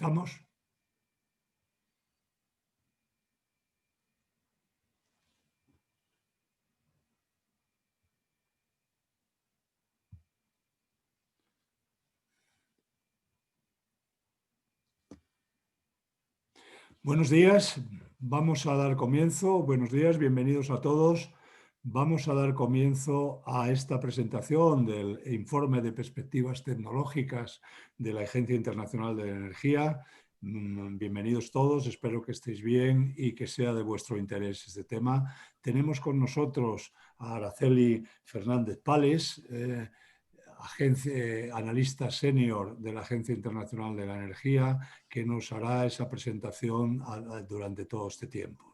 Comenzamos. Buenos días, vamos a dar comienzo. Buenos días, bienvenidos a todos. Vamos a dar comienzo a esta presentación del informe de perspectivas tecnológicas de la Agencia Internacional de la Energía. Bienvenidos todos, espero que estéis bien y que sea de vuestro interés este tema. Tenemos con nosotros a Araceli Fernández Pales, analista senior de la Agencia Internacional de la Energía, que nos hará esa presentación durante todo este tiempo.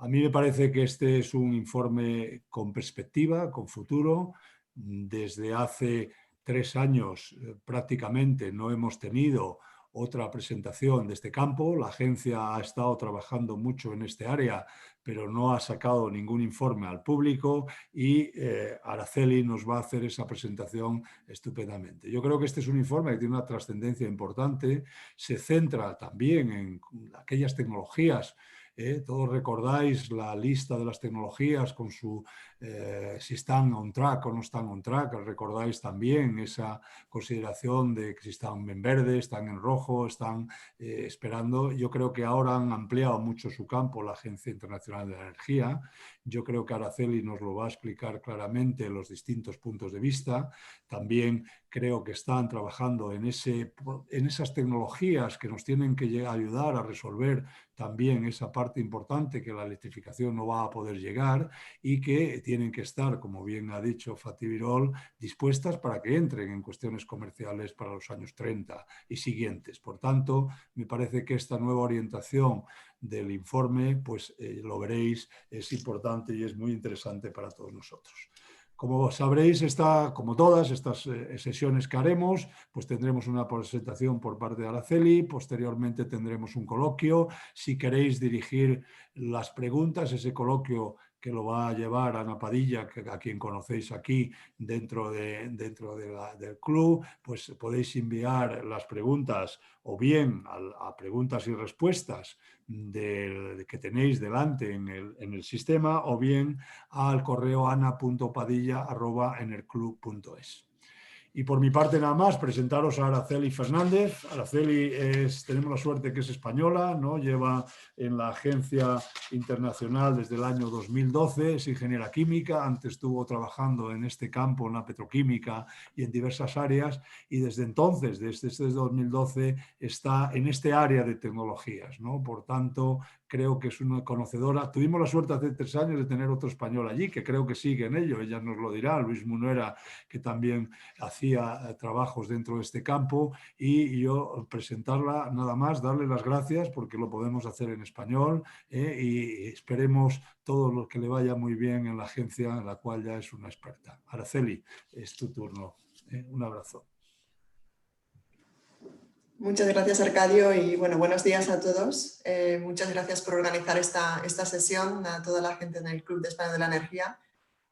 A mí me parece que este es un informe con perspectiva, con futuro. Desde hace 3 años prácticamente no hemos tenido otra presentación de este campo. La agencia ha estado trabajando mucho en este área, pero no ha sacado ningún informe al público y Araceli nos va a hacer esa presentación estupendamente. Yo creo que este es un informe que tiene una trascendencia importante, se centra también en aquellas tecnologías. Todos recordáis la lista de las tecnologías con su si están on track o no están on track. Recordáis también esa consideración de que si están en verde, están en rojo, están esperando. Yo creo que ahora han ampliado mucho su campo la Agencia Internacional de la Energía. Yo creo que Araceli nos lo va a explicar claramente los distintos puntos de vista. También creo que están trabajando en esas tecnologías que nos tienen que ayudar a resolver también esa parte importante que la electrificación no va a poder llegar y que tienen que estar, como bien ha dicho Fatih Birol, dispuestas para que entren en cuestiones comerciales para los años 30 y siguientes. Por tanto, me parece que esta nueva orientación del informe, pues lo veréis, es importante y es muy interesante para todos nosotros. Como sabréis, como todas estas sesiones que haremos, pues tendremos una presentación por parte de Araceli, posteriormente tendremos un coloquio. Si queréis dirigir las preguntas, ese coloquio que lo va a llevar Ana Padilla, a quien conocéis aquí dentro del club, pues podéis enviar las preguntas o bien a preguntas y respuestas que tenéis delante en el sistema, o bien al correo ana.padilla@enerclub.es. Y por mi parte nada más, presentaros a Araceli Fernández. Araceli tenemos la suerte que es española, ¿no? Lleva en la Agencia Internacional desde el año 2012, es ingeniera química, antes estuvo trabajando en este campo, en la petroquímica y en diversas áreas, y desde entonces, desde 2012, está en este área de tecnologías, ¿no? Por tanto, creo que es una conocedora. Tuvimos la suerte hace 3 años de tener otro español allí, que creo que sigue en ello, ella nos lo dirá, Luis Munuera, que también hacía trabajos dentro de este campo, y yo presentarla nada más, darle las gracias porque lo podemos hacer en español, y esperemos todo lo que le vaya muy bien en la agencia en la cual ya es una experta. Araceli, es tu turno. Un abrazo. Muchas gracias, Arcadio, y bueno, buenos días a todos. Muchas gracias por organizar esta sesión, a toda la gente en el Club de España de la Energía,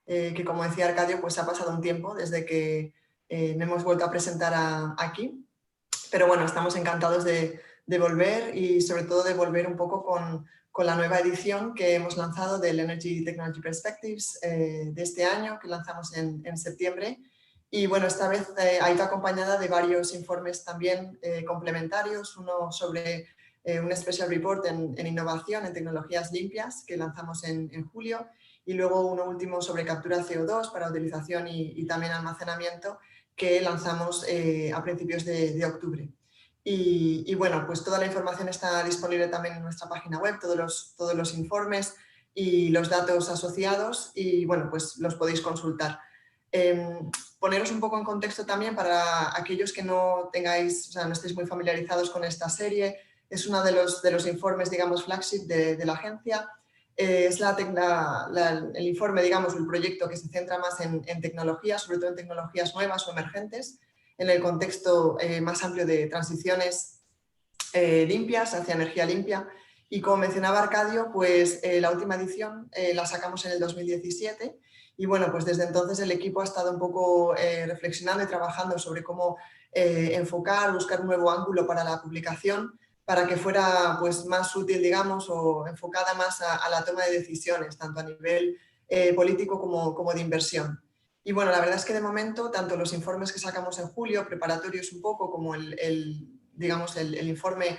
que como decía Arcadio, pues ha pasado un tiempo desde que me hemos vuelto a presentar aquí, pero bueno, estamos encantados de volver, y sobre todo de volver un poco con la nueva edición que hemos lanzado del Energy Technology Perspectives de este año, que lanzamos en septiembre. Y bueno, esta vez ha ido acompañada de varios informes también complementarios, uno sobre un Special Report en innovación en tecnologías limpias que lanzamos en julio, y luego uno último sobre captura de CO2 para utilización y también almacenamiento, que lanzamos a principios de octubre. Y bueno, pues toda la información está disponible también en nuestra página web, todos los informes y los datos asociados, y bueno, pues los podéis consultar. Poneros un poco en contexto también para aquellos que no tengáis, o sea, no estéis muy familiarizados con esta serie. Es uno de los informes, digamos, flagship de la agencia. Es el informe, digamos, el proyecto que se centra más en tecnologías, sobre todo en tecnologías nuevas o emergentes, en el contexto más amplio de transiciones limpias, hacia energía limpia. Y como mencionaba Arcadio, pues la última edición la sacamos en el 2017, Y bueno, pues desde entonces el equipo ha estado un poco reflexionando y trabajando sobre cómo enfocar, buscar un nuevo ángulo para la publicación, para que fuera pues, más útil, digamos, o enfocada más a la toma de decisiones, tanto a nivel político como de inversión. Y bueno, la verdad es que de momento, tanto los informes que sacamos en julio, preparatorios un poco, como digamos, el informe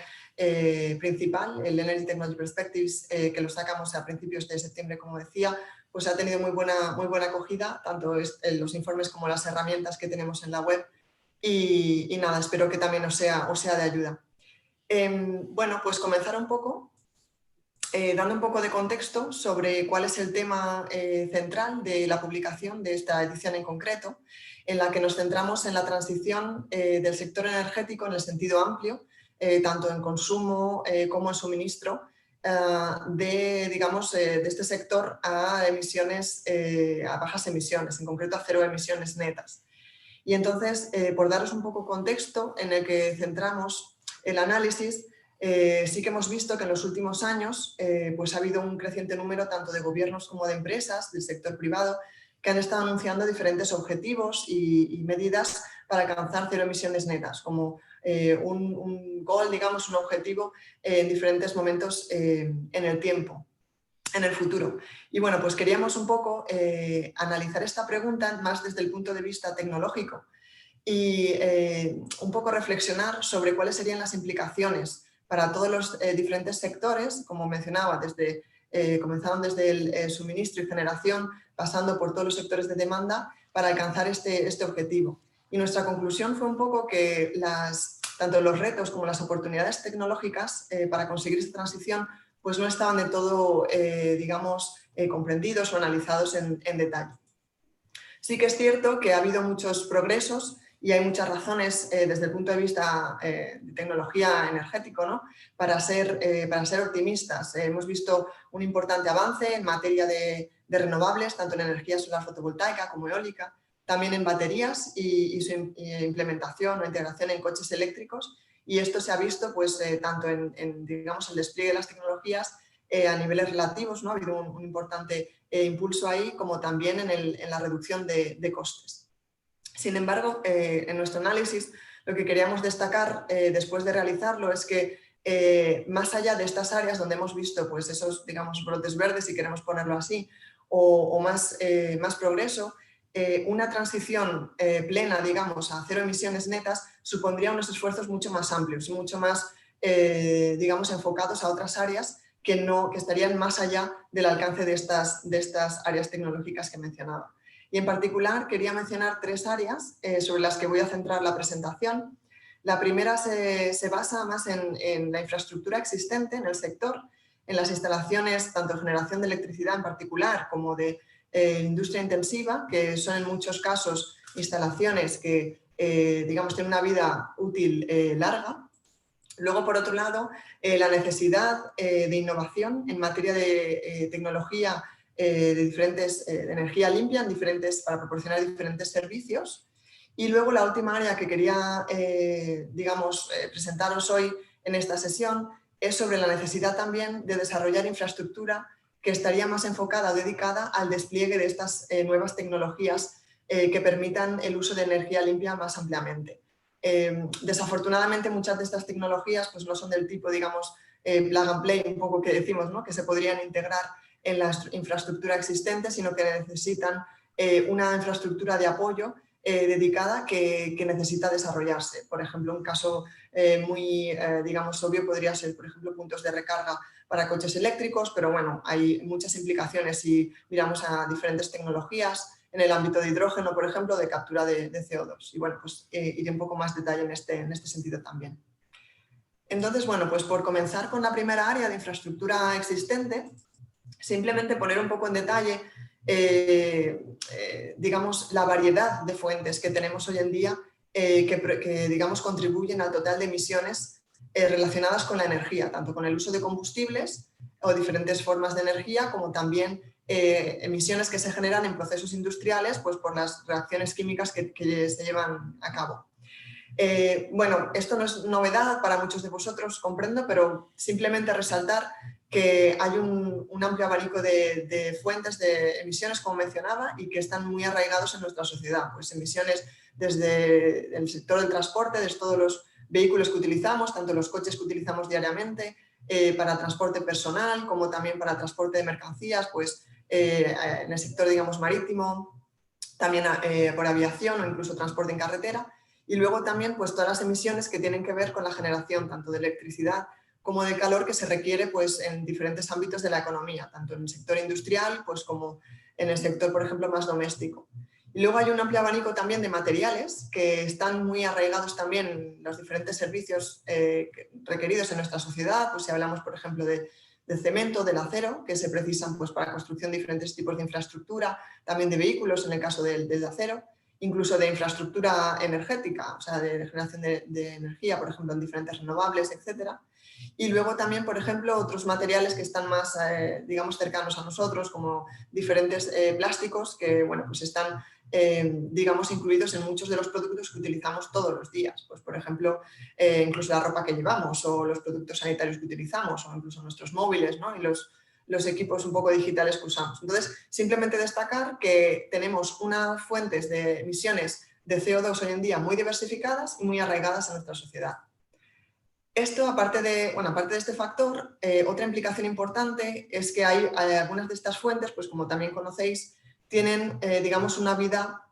principal, el Energy Technology Perspectives, que lo sacamos a principios de septiembre, como decía, pues ha tenido muy buena acogida, tanto los informes como las herramientas que tenemos en la web. Y nada, espero que también os sea de ayuda. Bueno, pues comenzar un poco dando un poco de contexto sobre cuál es el tema central de la publicación de esta edición en concreto, en la que nos centramos en la transición del sector energético en el sentido amplio, tanto en consumo como en suministro, digamos, de este sector a emisiones, a bajas emisiones, en concreto a cero emisiones netas. Y entonces, por daros un poco contexto en el que centramos el análisis, sí que hemos visto que en los últimos años pues ha habido un creciente número tanto de gobiernos como de empresas del sector privado que han estado anunciando diferentes objetivos y medidas para alcanzar cero emisiones netas, como un goal, digamos, un objetivo en diferentes momentos en el tiempo, en el futuro. Y bueno, pues queríamos un poco analizar esta pregunta más desde el punto de vista tecnológico y un poco reflexionar sobre cuáles serían las implicaciones para todos los diferentes sectores, como mencionaba, comenzaron desde el suministro y generación, pasando por todos los sectores de demanda para alcanzar este objetivo. Y nuestra conclusión fue un poco que tanto los retos como las oportunidades tecnológicas para conseguir esta transición pues no estaban de todo, digamos, comprendidos o analizados en detalle. Sí que es cierto que ha habido muchos progresos y hay muchas razones desde el punto de vista de tecnología energético, ¿no? para ser optimistas. Hemos visto un importante avance en materia de renovables, tanto en energía solar fotovoltaica como eólica, también en baterías y su implementación o integración en coches eléctricos. Y esto se ha visto pues, tanto en digamos, el despliegue de las tecnologías a niveles relativos, ¿no? Ha habido un importante impulso ahí, como también en la reducción de costes. Sin embargo, en nuestro análisis, lo que queríamos destacar después de realizarlo es que más allá de estas áreas donde hemos visto pues, esos, digamos, brotes verdes, si queremos ponerlo así, o más progreso, una transición plena, digamos, a cero emisiones netas supondría unos esfuerzos mucho más amplios y mucho más, digamos, enfocados a otras áreas que estarían más allá del alcance de estas áreas tecnológicas que mencionaba. Y en particular quería mencionar tres áreas sobre las que voy a centrar la presentación. La primera se basa más en la infraestructura existente en el sector, en las instalaciones tanto de generación de electricidad en particular como de industria intensiva, que son en muchos casos instalaciones que digamos, tienen una vida útil larga. Luego, por otro lado, la necesidad de innovación en materia de tecnología de energía limpia para proporcionar diferentes servicios. Y luego la última área que quería digamos, presentaros hoy en esta sesión es sobre la necesidad también de desarrollar infraestructura que estaría más enfocada o dedicada al despliegue de estas nuevas tecnologías que permitan el uso de energía limpia más ampliamente. Desafortunadamente muchas de estas tecnologías pues, no son del tipo, digamos, plug and play, un poco que decimos, ¿no? que se podrían integrar en la infraestructura existente, sino que necesitan una infraestructura de apoyo dedicada que necesita desarrollarse. Por ejemplo, un caso muy, digamos, obvio podría ser, por ejemplo, puntos de recarga para coches eléctricos, pero bueno, hay muchas implicaciones si miramos a diferentes tecnologías en el ámbito de hidrógeno, por ejemplo, de captura de CO2. Y bueno, pues iré un poco más detalle en este sentido también. Entonces, bueno, pues por comenzar con la primera área de infraestructura existente, simplemente poner un poco en detalle, digamos, la variedad de fuentes que tenemos hoy en día que digamos, contribuyen al total de emisiones relacionadas con la energía, tanto con el uso de combustibles o diferentes formas de energía, como también emisiones que se generan en procesos industriales pues, por las reacciones químicas que se llevan a cabo. Bueno, esto no es novedad para muchos de vosotros, comprendo, pero simplemente resaltar que hay un amplio abanico de fuentes de emisiones, como mencionaba, y que están muy arraigados en nuestra sociedad. Pues emisiones desde el sector del transporte, desde todos los vehículos que utilizamos, tanto los coches que utilizamos diariamente, para transporte personal, como también para transporte de mercancías, pues en el sector, digamos, marítimo, también por aviación o incluso transporte en carretera. Y luego también pues todas las emisiones que tienen que ver con la generación tanto de electricidad como de calor que se requiere pues, en diferentes ámbitos de la economía, tanto en el sector industrial pues, como en el sector, por ejemplo, más doméstico. Y luego hay un amplio abanico también de materiales que están muy arraigados también en los diferentes servicios requeridos en nuestra sociedad. Pues si hablamos, por ejemplo, de cemento, del acero, que se precisan pues, para construcción de diferentes tipos de infraestructura, también de vehículos en el caso del acero, incluso de infraestructura energética, o sea, de generación de energía, por ejemplo, en diferentes renovables, etcétera. Y luego también, por ejemplo, otros materiales que están más, digamos, cercanos a nosotros, como diferentes plásticos que, bueno, pues están, digamos, incluidos en muchos de los productos que utilizamos todos los días. Pues, por ejemplo, incluso la ropa que llevamos o los productos sanitarios que utilizamos o incluso nuestros móviles, ¿no? Y los equipos un poco digitales que usamos. Entonces, simplemente destacar que tenemos unas fuentes de emisiones de CO2 hoy en día muy diversificadas y muy arraigadas a nuestra sociedad. Esto, aparte de este factor, otra implicación importante es que hay algunas de estas fuentes, pues como también conocéis, tienen, digamos, una vida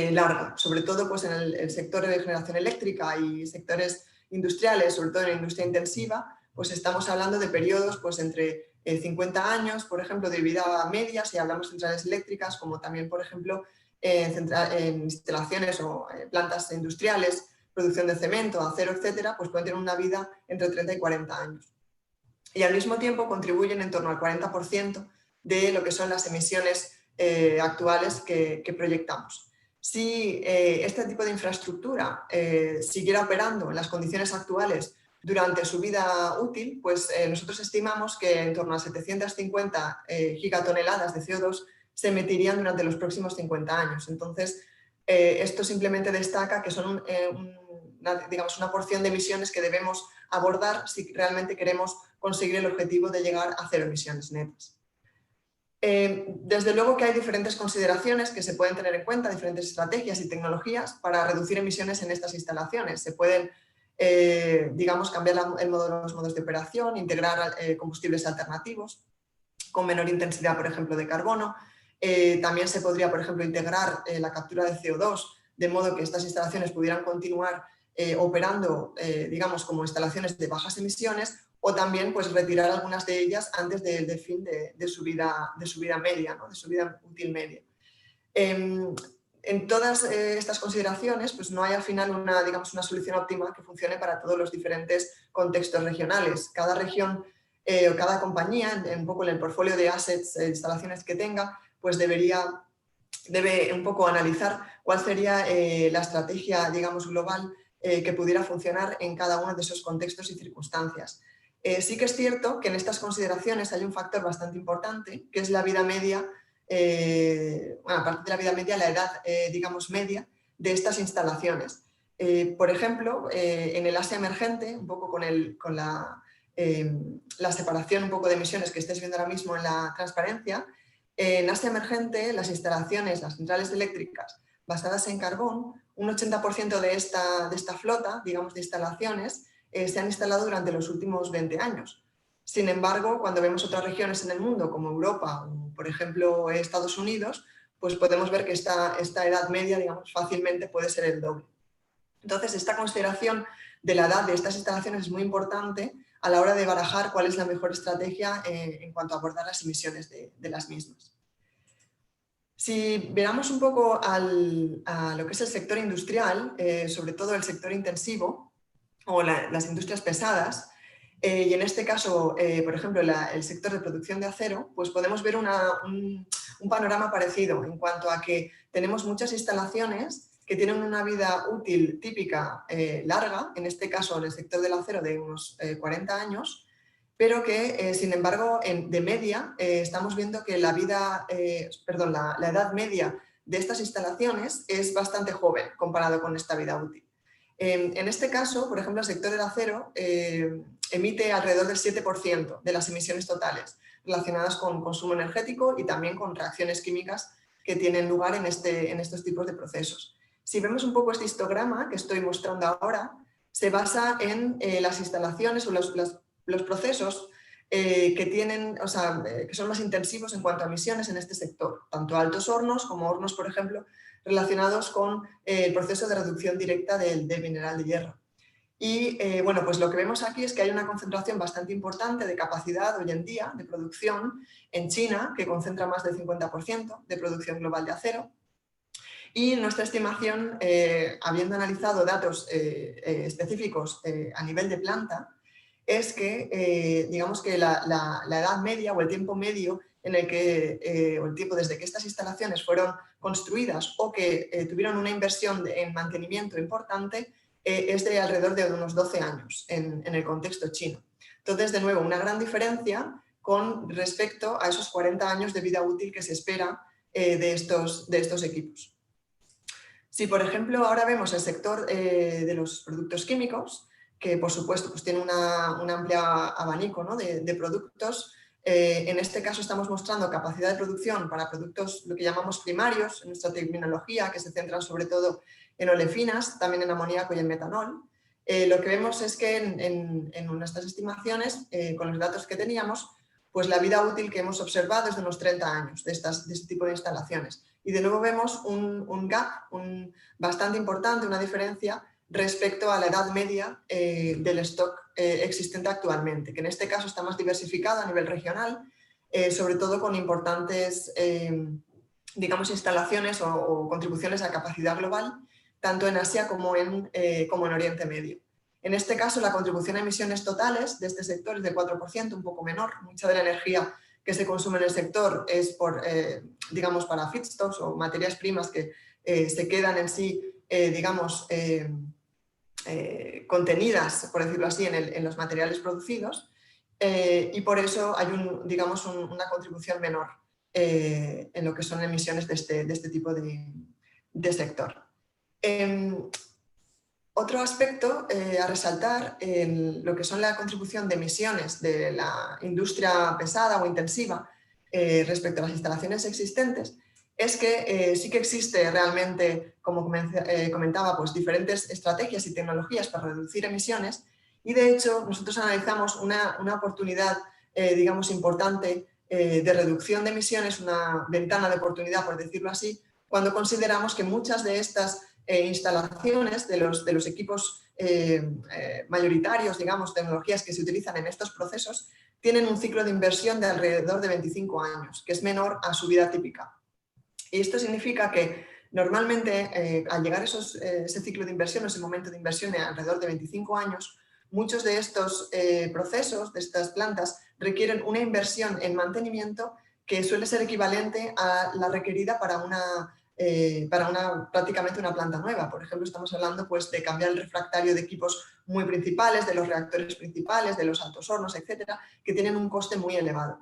larga, sobre todo pues, en el sector de generación eléctrica y sectores industriales, sobre todo en la industria intensiva, pues estamos hablando de periodos pues, entre 50 años, por ejemplo, de vida media, si hablamos de centrales eléctricas, como también, por ejemplo, en instalaciones o plantas industriales, producción de cemento, acero, etcétera, pues pueden tener una vida entre 30 y 40 años. Y al mismo tiempo contribuyen en torno al 40% de lo que son las emisiones actuales que proyectamos. Si este tipo de infraestructura siguiera operando en las condiciones actuales durante su vida útil, pues nosotros estimamos que en torno a 750 gigatoneladas de CO2 se emitirían durante los próximos 50 años. Entonces, esto simplemente destaca que son digamos, una porción de emisiones que debemos abordar si realmente queremos conseguir el objetivo de llegar a cero emisiones netas. Desde luego que hay diferentes consideraciones que se pueden tener en cuenta, diferentes estrategias y tecnologías para reducir emisiones en estas instalaciones. Se pueden, digamos, cambiar los modos de operación, integrar combustibles alternativos con menor intensidad, por ejemplo, de carbono. También se podría, por ejemplo, integrar la captura de CO2 de modo que estas instalaciones pudieran continuar operando, digamos, como instalaciones de bajas emisiones, o también pues, retirar algunas de ellas antes del fin de su vida media, ¿no? De su vida útil media. En todas estas consideraciones pues, no hay al final digamos, una solución óptima que funcione para todos los diferentes contextos regionales. Cada región o cada compañía, un poco en el portfolio de assets, instalaciones que tenga, pues debe un poco analizar cuál sería la estrategia, digamos, global que pudiera funcionar en cada uno de esos contextos y circunstancias. Sí que es cierto que en estas consideraciones hay un factor bastante importante, que es la vida media, bueno, aparte de la vida media, la edad, digamos, media de estas instalaciones. Por ejemplo, en el Asia emergente, un poco con la separación un poco de emisiones que estáis viendo ahora mismo en la transparencia, en Asia emergente, las instalaciones, las centrales eléctricas basadas en carbón, un 80% de esta flota, digamos, de instalaciones, se han instalado durante los últimos 20 años. Sin embargo, cuando vemos otras regiones en el mundo, como Europa o, por ejemplo, Estados Unidos, pues podemos ver que esta edad media, digamos, fácilmente puede ser el doble. Entonces, esta consideración de la edad de estas instalaciones es muy importante a la hora de barajar cuál es la mejor estrategia en cuanto a abordar las emisiones de las mismas. Si miramos un poco a lo que es el sector industrial, sobre todo el sector intensivo o las industrias pesadas, y en este caso, por ejemplo, el sector de producción de acero, pues podemos ver un panorama parecido en cuanto a que tenemos muchas instalaciones que tienen una vida útil típica larga, en este caso en el sector del acero de unos 40 años, pero que, sin embargo, de media estamos viendo que la edad media de estas instalaciones es bastante joven comparado con esta vida útil. En este caso, por ejemplo, el sector del acero emite alrededor del 7% de las emisiones totales relacionadas con consumo energético y también con reacciones químicas que tienen lugar en estos tipos de procesos. Si vemos un poco este histograma que estoy mostrando ahora, se basa en las instalaciones o los procesos que tienen, que son más intensivos en cuanto a emisiones en este sector, tanto altos hornos como hornos, por ejemplo, relacionados con el proceso de reducción directa del mineral de hierro. Y bueno, pues lo que vemos aquí es que hay una concentración bastante importante de capacidad hoy en día de producción en China, que concentra más del 50% de producción global de acero. Y nuestra estimación, habiendo analizado datos específicos a nivel de planta, es que digamos que la edad media o el tiempo medio en el que, o el tiempo desde que estas instalaciones fueron construidas o que tuvieron una inversión en mantenimiento importante, es de alrededor de unos 12 años en el contexto chino. Entonces, de nuevo, una gran diferencia con respecto a esos 40 años de vida útil que se espera de estos equipos. Si, por ejemplo, ahora vemos el sector de los productos químicos, que por supuesto pues, tiene un amplio abanico, ¿no? de productos, en este caso estamos mostrando capacidad de producción para productos, lo que llamamos primarios, en nuestra terminología, que se centran sobre todo en olefinas, también en amoníaco y en metanol. Lo que vemos es que en nuestras estimaciones, con los datos que teníamos, pues la vida útil que hemos observado es de unos 30 años de este tipo de instalaciones. Y de nuevo vemos un gap bastante importante, una diferencia respecto a la edad media del stock existente actualmente, que en este caso está más diversificado a nivel regional, sobre todo con importantes digamos, instalaciones o contribuciones a capacidad global, tanto en Asia como en Oriente Medio. En este caso, la contribución a emisiones totales de este sector es de 4%, un poco menor. Mucha de la energía que se consume en el sector es digamos, para feedstocks o materias primas que se quedan en sí, digamos, contenidas, por decirlo así, en los materiales producidos, y por eso hay digamos, una contribución menor en lo que son emisiones de este tipo de sector. Otro aspecto a resaltar en lo que son la contribución de emisiones de la industria pesada o intensiva respecto a las instalaciones existentes es que sí que existe realmente, como comentaba, pues diferentes estrategias y tecnologías para reducir emisiones y de hecho nosotros analizamos una oportunidad, digamos, importante de reducción de emisiones, una ventana de oportunidad, por decirlo así, cuando consideramos que muchas de estas instalaciones de los equipos mayoritarios, digamos, tecnologías que se utilizan en estos procesos, tienen un ciclo de inversión de alrededor de 25 años, que es menor a su vida típica. Y esto significa que normalmente al llegar ese ciclo de inversión, ese momento de inversión de alrededor de 25 años, muchos de estos procesos, de estas plantas, requieren una inversión en mantenimiento que suele ser equivalente a la requerida para prácticamente una planta nueva. Por ejemplo, estamos hablando pues, de cambiar el refractario de equipos muy principales, de los reactores principales, de los altos hornos, etcétera, que tienen un coste muy elevado.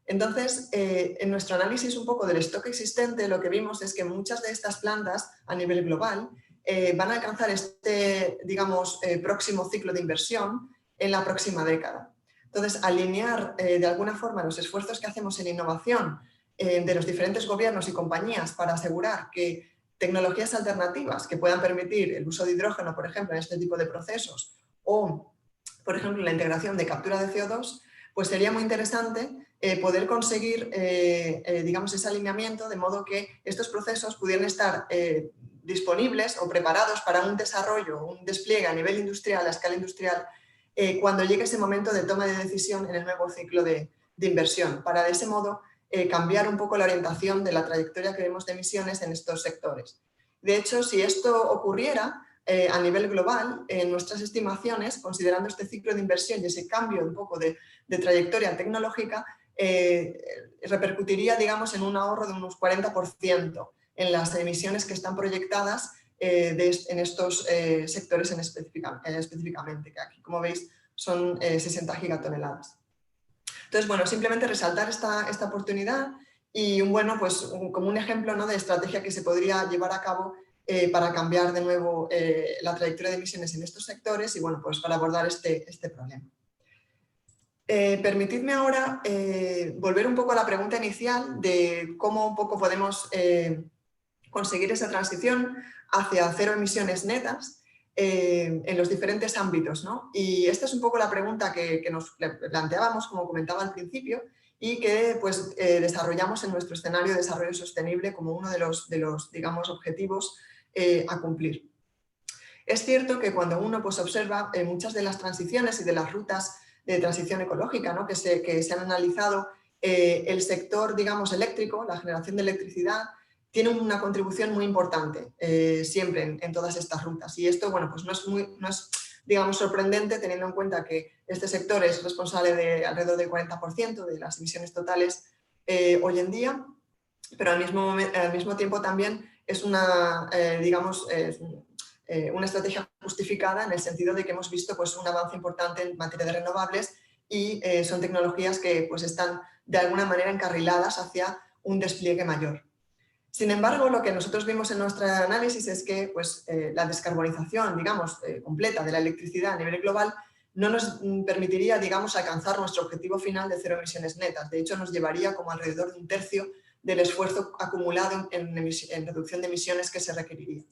Entonces, en nuestro análisis un poco del stock existente, lo que vimos es que muchas de estas plantas a nivel global van a alcanzar este, digamos, próximo ciclo de inversión en la próxima década. Entonces, alinear de alguna forma los esfuerzos que hacemos en innovación de los diferentes gobiernos y compañías para asegurar que tecnologías alternativas que puedan permitir el uso de hidrógeno, por ejemplo, en este tipo de procesos o, por ejemplo, la integración de captura de CO2, pues sería muy interesante poder conseguir, digamos, ese alineamiento de modo que estos procesos pudieran estar disponibles o preparados para un desarrollo, un despliegue a nivel industrial, a escala industrial, cuando llegue ese momento de toma de decisión en el nuevo ciclo de inversión, para de ese modo cambiar un poco la orientación de la trayectoria que vemos de emisiones en estos sectores. De hecho, si esto ocurriera a nivel global, en nuestras estimaciones, considerando este ciclo de inversión y ese cambio un poco de trayectoria tecnológica, repercutiría, digamos, en un ahorro de unos 40% en las emisiones que están proyectadas en estos sectores específicamente, que aquí, como veis, son 60 gigatoneladas. Entonces, bueno, simplemente resaltar esta oportunidad y pues, como un ejemplo, ¿no?, de estrategia que se podría llevar a cabo para cambiar de nuevo la trayectoria de emisiones en estos sectores y bueno, pues para abordar este problema. Permitidme ahora volver un poco a la pregunta inicial de cómo un poco podemos conseguir esa transición hacia cero emisiones netas en los diferentes ámbitos, ¿no? Y esta es un poco la pregunta que nos planteábamos, como comentaba al principio, y que pues, desarrollamos en nuestro escenario de desarrollo sostenible como uno de los digamos, objetivos a cumplir. Es cierto que cuando uno pues, observa muchas de las transiciones y de las rutas de transición ecológica, ¿no? que se han analizado, el sector, digamos, eléctrico, la generación de electricidad, tiene una contribución muy importante siempre en todas estas rutas. Y esto, bueno, pues no es, digamos, sorprendente teniendo en cuenta que este sector es responsable de alrededor del 40% de las emisiones totales hoy en día, pero al mismo tiempo también es una, digamos, una estrategia justificada en el sentido de que hemos visto pues, un avance importante en materia de renovables y son tecnologías que pues, están de alguna manera encarriladas hacia un despliegue mayor. Sin embargo, lo que nosotros vimos en nuestro análisis es que pues, la descarbonización, digamos, completa de la electricidad a nivel global no nos permitiría, digamos, alcanzar nuestro objetivo final de cero emisiones netas. De hecho, nos llevaría como alrededor de un tercio del esfuerzo acumulado en reducción de emisiones que se requeriría.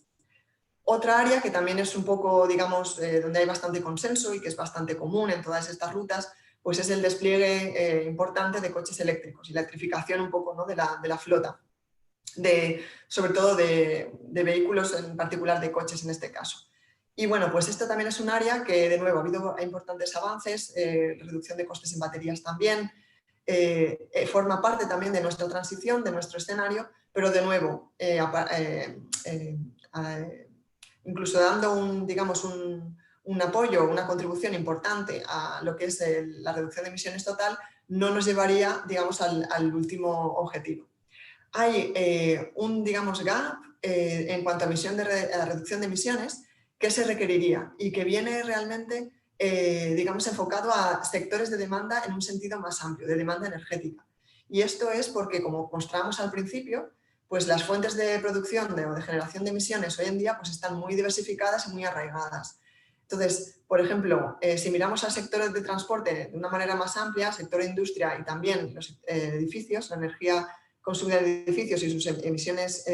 Otra área que también es un poco, digamos, donde hay bastante consenso y que es bastante común en todas estas rutas, pues es el despliegue importante de coches eléctricos y la electrificación un poco, ¿no? de la flota, sobre todo de vehículos, en particular de coches en este caso. Y bueno, pues esto también es un área que, de nuevo, ha habido importantes avances, reducción de costes en baterías también, forma parte también de nuestra transición, de nuestro escenario, pero de nuevo, incluso dando un apoyo, una contribución importante a lo que es la reducción de emisiones total, no nos llevaría, digamos, al último objetivo. Hay un, digamos, gap en cuanto a reducción de emisiones que se requeriría y que viene realmente, digamos, enfocado a sectores de demanda en un sentido más amplio, de demanda energética. Y esto es porque, como mostramos al principio, pues las fuentes de producción o de generación de emisiones hoy en día pues están muy diversificadas y muy arraigadas. Entonces, por ejemplo, si miramos al sector de transporte de una manera más amplia, sector de industria y también los edificios, la energía consumida en edificios y sus emisiones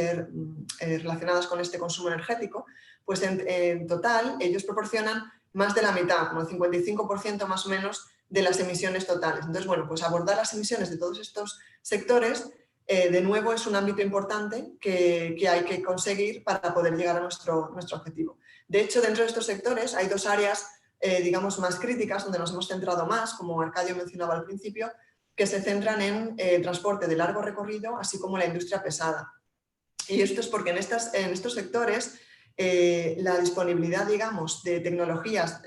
relacionadas con este consumo energético, pues en total ellos proporcionan más de la mitad, como el 55% más o menos de las emisiones totales. Entonces, bueno, pues abordar las emisiones de todos estos sectores de nuevo es un ámbito importante que hay que conseguir para poder llegar a nuestro objetivo. De hecho, dentro de estos sectores hay dos áreas, digamos, más críticas donde nos hemos centrado más, como Arcadio mencionaba al principio, que se centran en transporte de largo recorrido, así como la industria pesada. Y esto es porque en estos sectores la disponibilidad, digamos, de tecnologías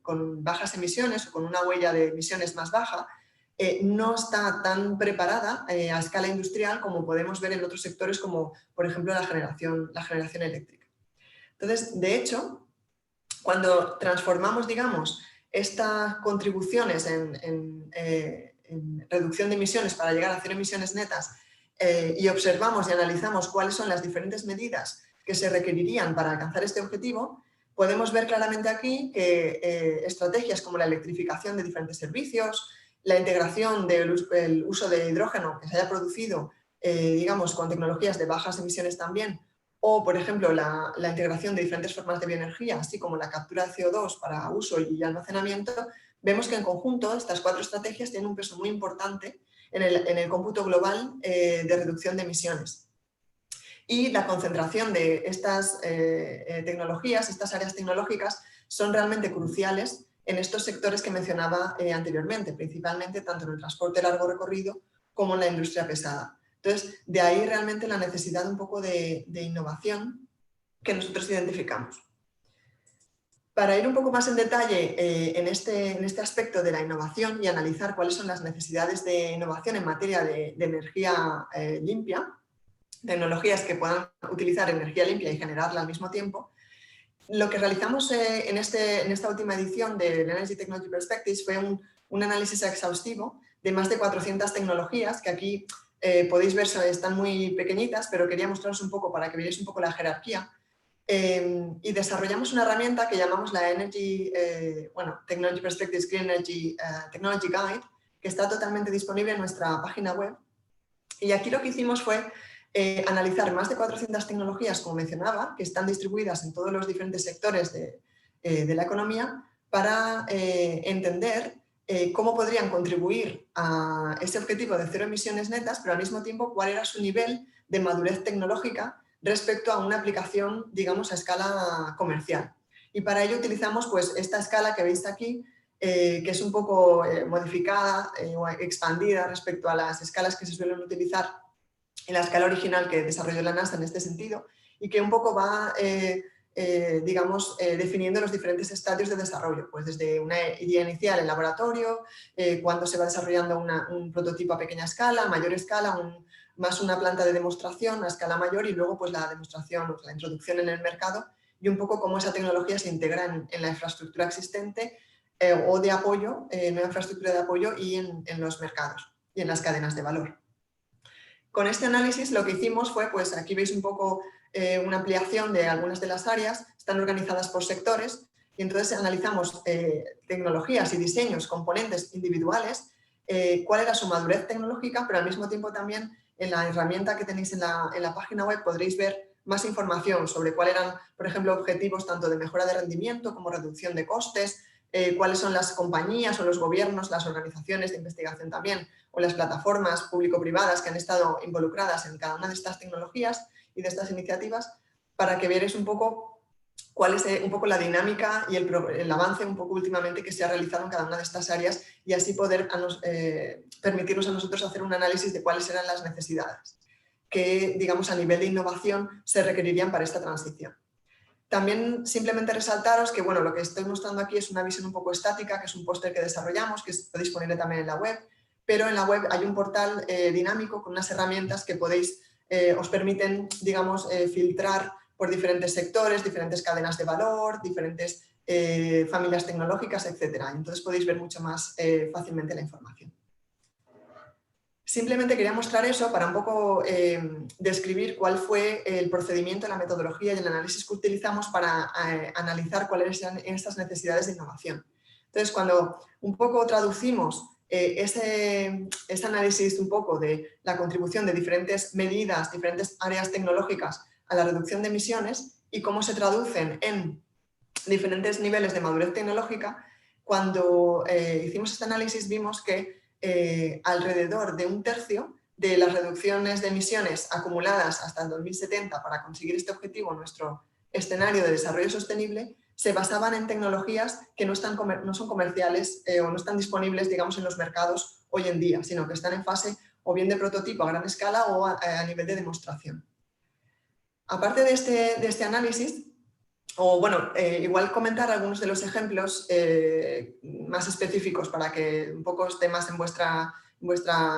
con bajas emisiones o con una huella de emisiones más baja no está tan preparada a escala industrial como podemos ver en otros sectores como, por ejemplo, la generación eléctrica. Entonces, de hecho, cuando transformamos, digamos, estas contribuciones en reducción de emisiones para llegar a cero emisiones netas y observamos y analizamos cuáles son las diferentes medidas que se requerirían para alcanzar este objetivo, podemos ver claramente aquí que estrategias como la electrificación de diferentes servicios, la integración del uso de hidrógeno que se haya producido, digamos, con tecnologías de bajas emisiones también, o, por ejemplo, la integración de diferentes formas de bioenergía, así como la captura de CO2 para uso y almacenamiento, vemos que en conjunto estas cuatro estrategias tienen un peso muy importante en el cómputo global de reducción de emisiones. Y la concentración de estas tecnologías, estas áreas tecnológicas, son realmente cruciales en estos sectores que mencionaba anteriormente, principalmente tanto en el transporte de largo recorrido como en la industria pesada. Entonces, de ahí realmente la necesidad un poco de innovación que nosotros identificamos. Para ir un poco más en detalle en este aspecto de la innovación y analizar cuáles son las necesidades de innovación en materia de energía limpia, tecnologías que puedan utilizar energía limpia y generarla al mismo tiempo, lo que realizamos en esta última edición del Energy Technology Perspectives fue un análisis exhaustivo de más de 400 tecnologías que aquí podéis ver, están muy pequeñitas, pero quería mostraros un poco para que veáis un poco la jerarquía. y desarrollamos una herramienta que llamamos la Technology Perspectives Green Energy Technology Guide, que está totalmente disponible en nuestra página web. Y aquí lo que hicimos fue analizar más de 400 tecnologías, como mencionaba, que están distribuidas en todos los diferentes sectores de la economía, para entender cómo podrían contribuir a ese objetivo de cero emisiones netas, pero al mismo tiempo cuál era su nivel de madurez tecnológica respecto a una aplicación, digamos, a escala comercial. Y para ello utilizamos pues, esta escala que veis aquí, que es un poco modificada o expandida respecto a las escalas que se suelen utilizar en la escala original que desarrolló la NASA en este sentido, y que un poco va, definiendo los diferentes estadios de desarrollo, pues desde una idea inicial en laboratorio, cuando se va desarrollando un prototipo a pequeña escala, a mayor escala, más una planta de demostración a escala mayor, y luego pues la demostración, la introducción en el mercado, y un poco cómo esa tecnología se integra en la infraestructura existente o de apoyo, nueva infraestructura de apoyo y en los mercados y en las cadenas de valor. Con este análisis lo que hicimos fue, pues aquí veis un poco una ampliación de algunas de las áreas, están organizadas por sectores, y entonces analizamos tecnologías y diseños, componentes individuales, cuál era su madurez tecnológica, pero al mismo tiempo también en la herramienta que tenéis en la página web podréis ver más información sobre cuáles eran, por ejemplo, objetivos tanto de mejora de rendimiento como reducción de costes, cuáles son las compañías o los gobiernos, las organizaciones de investigación también, o las plataformas público-privadas que han estado involucradas en cada una de estas tecnologías y de estas iniciativas, para que veáis un poco cuál es un poco la dinámica y el avance un poco últimamente que se ha realizado en cada una de estas áreas, y así poder permitirnos a nosotros hacer un análisis de cuáles eran las necesidades que, digamos, a nivel de innovación se requerirían para esta transición. También simplemente resaltaros que, bueno, lo que estoy mostrando aquí es una visión un poco estática, que es un póster que desarrollamos, que está disponible también en la web, pero en la web hay un portal dinámico con unas herramientas que os permiten, digamos, filtrar por diferentes sectores, diferentes cadenas de valor, diferentes familias tecnológicas, etc. Entonces podéis ver mucho más fácilmente la información. Simplemente quería mostrar eso para un poco describir cuál fue el procedimiento, la metodología y el análisis que utilizamos para analizar cuáles eran estas necesidades de innovación. Entonces, cuando un poco traducimos ese análisis un poco de la contribución de diferentes medidas, diferentes áreas tecnológicas a la reducción de emisiones y cómo se traducen en diferentes niveles de madurez tecnológica, cuando hicimos este análisis vimos que alrededor de un tercio de las reducciones de emisiones acumuladas hasta el 2070 para conseguir este objetivo, nuestro escenario de desarrollo sostenible, se basaban en tecnologías que no son comerciales o no están disponibles, digamos, en los mercados hoy en día, sino que están en fase o bien de prototipo a gran escala o a nivel de demostración. Aparte de este análisis, o bueno, igual comentar algunos de los ejemplos más específicos para que un poco esté más en vuestra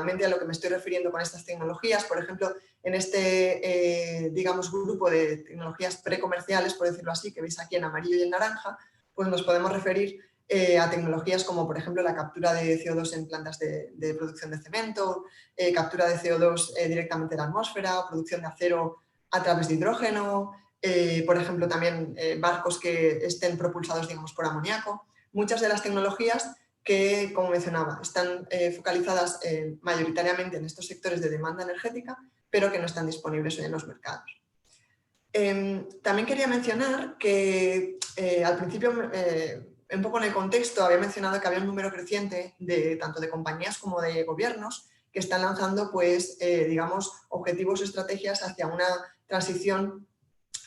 mente a lo que me estoy refiriendo con estas tecnologías. Por ejemplo, en este, digamos, grupo de tecnologías precomerciales, por decirlo así, que veis aquí en amarillo y en naranja, pues nos podemos referir a tecnologías como, por ejemplo, la captura de CO2 en plantas de producción de cemento, captura de CO2 directamente de la atmósfera, producción de acero a través de hidrógeno, por ejemplo, también barcos que estén propulsados, digamos, por amoníaco. Muchas de las tecnologías que, como mencionaba, están focalizadas mayoritariamente en estos sectores de demanda energética, pero que no están disponibles hoy en los mercados. También quería mencionar que al principio, un poco en el contexto, había mencionado que había un número creciente tanto de compañías como de gobiernos que están lanzando, pues, digamos, objetivos o estrategias hacia una transición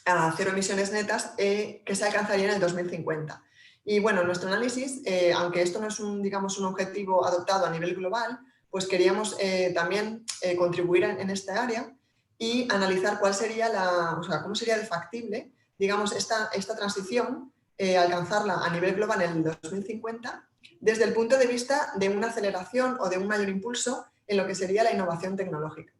a cero emisiones netas que se alcanzaría en el 2050. Y bueno, nuestro análisis, aunque esto no es digamos, un objetivo adoptado a nivel global, pues queríamos también contribuir en esta área y analizar cuál sería cómo sería de factible, digamos, esta transición, alcanzarla a nivel global en el 2050, desde el punto de vista de una aceleración o de un mayor impulso en lo que sería la innovación tecnológica.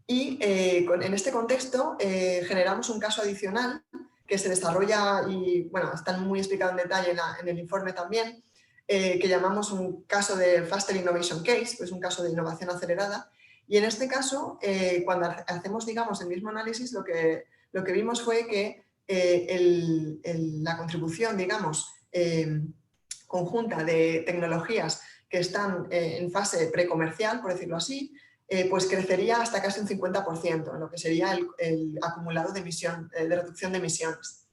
Y en este contexto generamos un caso adicional que se desarrolla y, bueno, está muy explicado en detalle en el informe también, que llamamos un caso de Faster Innovation Case, pues un caso de innovación acelerada. Y en este caso, cuando hacemos, digamos, el mismo análisis, lo que vimos fue que la contribución, digamos, conjunta de tecnologías que están en fase precomercial, por decirlo así, pues crecería hasta casi un 50% en lo que sería el acumulado de reducción de emisiones.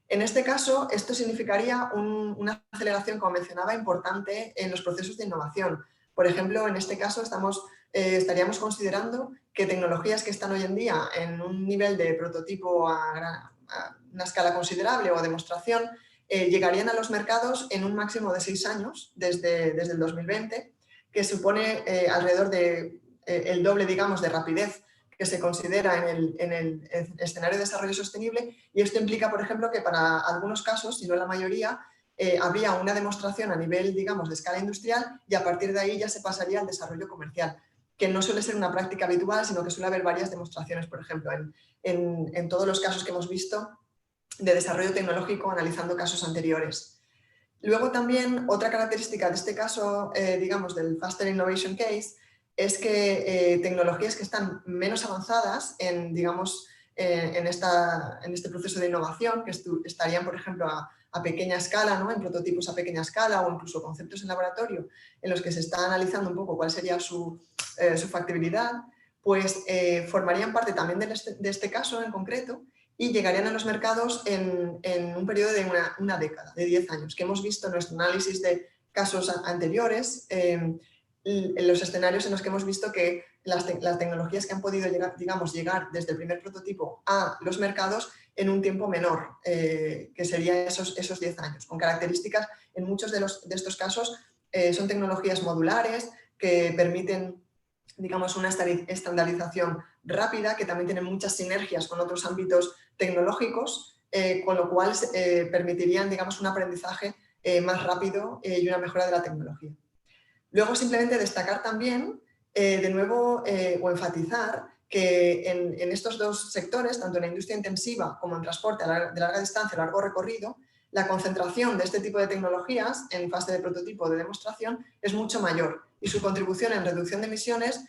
En este caso, esto significaría una aceleración, como mencionaba, importante en los procesos de innovación. Por ejemplo, en este caso estaríamos considerando que tecnologías que están hoy en día en un nivel de prototipo a una escala considerable o demostración, llegarían a los mercados en un máximo de 6 años, desde el 2020, que supone alrededor de el doble, digamos, de rapidez que se considera en el escenario de desarrollo sostenible, y esto implica, por ejemplo, que para algunos casos, si no la mayoría, habría una demostración a nivel, digamos, de escala industrial, y a partir de ahí ya se pasaría al desarrollo comercial, que no suele ser una práctica habitual, sino que suele haber varias demostraciones, por ejemplo, en todos los casos que hemos visto de desarrollo tecnológico analizando casos anteriores. Luego también otra característica de este caso, digamos, del Faster Innovation Case, es que tecnologías que están menos avanzadas digamos, en este proceso de innovación, que estarían, por ejemplo, a pequeña escala, ¿no? En prototipos a pequeña escala o incluso conceptos en laboratorio, en los que se está analizando un poco cuál sería su factibilidad, pues formarían parte también de este caso en concreto, y llegarían a los mercados en un periodo de una década, de 10 años, que hemos visto en nuestro análisis de casos anteriores, en los escenarios en los que hemos visto que las tecnologías que han podido llegar desde el primer prototipo a los mercados en un tiempo menor, que serían esos 10 años, con características, en muchos de estos casos, son tecnologías modulares que permiten, digamos, una estandarización rápida, que también tienen muchas sinergias con otros ámbitos tecnológicos, con lo cual permitirían, digamos, un aprendizaje más rápido y una mejora de la tecnología. Luego, simplemente destacar también, de nuevo, o enfatizar que en estos dos sectores, tanto en la industria intensiva como en transporte de larga distancia, largo recorrido, la concentración de este tipo de tecnologías en fase de prototipo o de demostración es mucho mayor, y su contribución en reducción de emisiones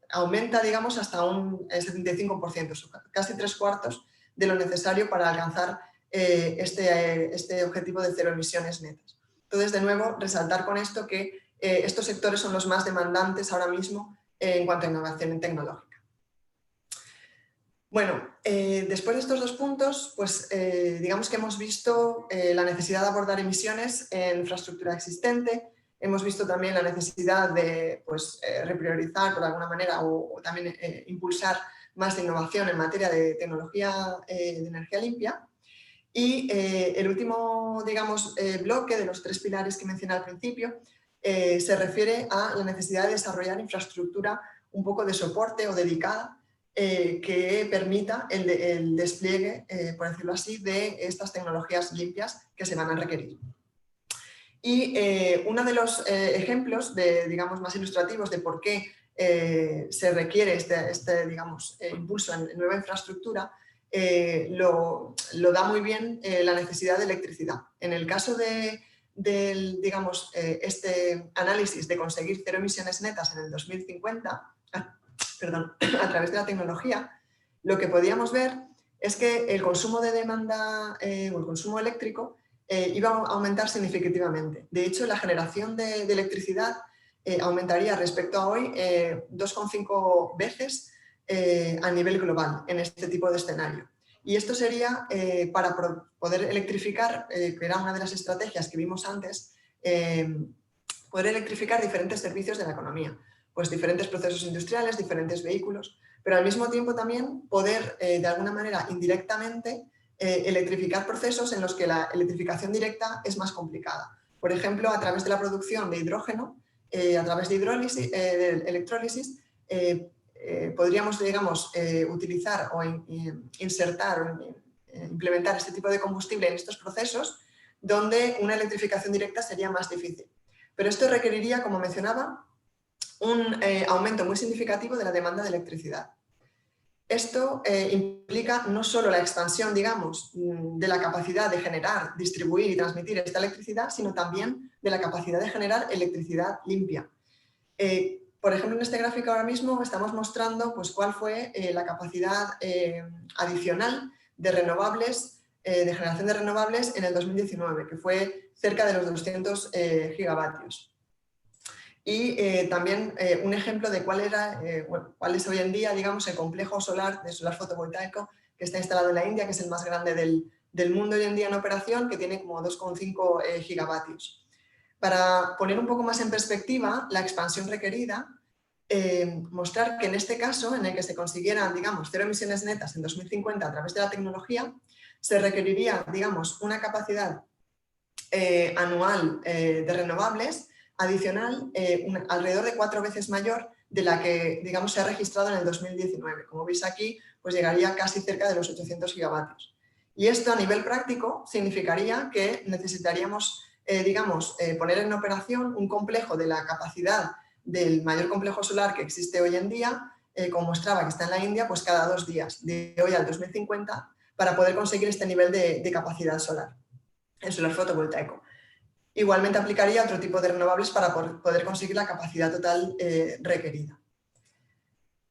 aumenta, digamos, hasta un 75%, casi 3/4 de lo necesario para alcanzar este objetivo de cero emisiones netas. Entonces, de nuevo, resaltar con esto que estos sectores son los más demandantes ahora mismo en cuanto a innovación tecnológica. Bueno, después de estos dos puntos, pues digamos que hemos visto la necesidad de abordar emisiones en infraestructura existente. Hemos visto también la necesidad de repriorizar, por alguna manera, o también impulsar más de innovación en materia de tecnología de energía limpia. Y el último, digamos, bloque de los 3 pilares que mencioné al principio se refiere a la necesidad de desarrollar infraestructura un poco de soporte o dedicada que permita el despliegue, por decirlo así, de estas tecnologías limpias que se van a requerir. Y uno de los ejemplos, digamos, más ilustrativos de por qué se requiere digamos, impulso en nueva infraestructura, lo da muy bien la necesidad de electricidad. En el caso digamos, este análisis de conseguir cero emisiones netas en el 2050, a través de la tecnología, lo que podíamos ver es que el consumo de demanda o el consumo eléctrico iba a aumentar significativamente. De hecho, la generación de electricidad aumentaría respecto a hoy 2,5 veces a nivel global en este tipo de escenario. Y esto sería para poder electrificar, que era una de las estrategias que vimos antes, poder electrificar diferentes servicios de la economía, pues diferentes procesos industriales, diferentes vehículos, pero al mismo tiempo también poder, de alguna manera indirectamente, electrificar procesos en los que la electrificación directa es más complicada. Por ejemplo, a través de la producción de hidrógeno, a través de electrólisis, podríamos, digamos, utilizar o insertar o implementar este tipo de combustible en estos procesos donde una electrificación directa sería más difícil. Pero esto requeriría, como mencionaba, un aumento muy significativo de la demanda de electricidad. Esto implica no solo la expansión, digamos, de la capacidad de generar, distribuir y transmitir esta electricidad, sino también de la capacidad de generar electricidad limpia. Por ejemplo, en este gráfico ahora mismo estamos mostrando pues, cuál fue la capacidad adicional renovables, de generación de renovables en el 2019, que fue cerca de los 200 gigavatios. Y también un ejemplo de cuál es hoy en día, digamos, el complejo solar de solar fotovoltaico que está instalado en la India, que es el más grande del mundo hoy en día en operación, que tiene como 2,5 gigavatios. Para poner un poco más en perspectiva la expansión requerida, mostrar que en este caso, en el que se consiguieran, digamos, 0 emisiones netas en 2050 a través de la tecnología, se requeriría, digamos, una capacidad anual de renovables adicional, alrededor de 4 veces mayor de la que, digamos, se ha registrado en el 2019. Como veis aquí, pues llegaría casi cerca de los 800 gigavatios. Y esto a nivel práctico significaría que necesitaríamos, poner en operación un complejo de la capacidad del mayor complejo solar que existe hoy en día, como mostraba que está en la India, pues cada 2 días, de hoy al 2050, para poder conseguir este nivel de capacidad solar, el solar fotovoltaico. Igualmente aplicaría otro tipo de renovables para poder conseguir la capacidad total requerida.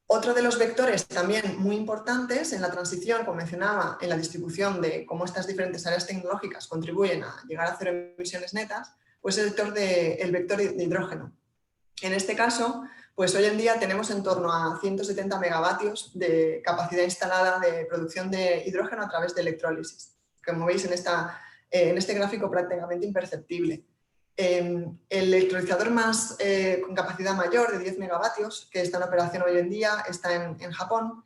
Otro de los vectores también muy importantes en la transición, como mencionaba, en la distribución de cómo estas diferentes áreas tecnológicas contribuyen a llegar a 0 emisiones netas, pues es el vector de hidrógeno. En este caso, pues hoy en día tenemos en torno a 170 megavatios de capacidad instalada de producción de hidrógeno a través de electrólisis. Como veis en este gráfico prácticamente imperceptible. El electrolizador con capacidad mayor de 10 megavatios, que está en operación hoy en día, está en Japón,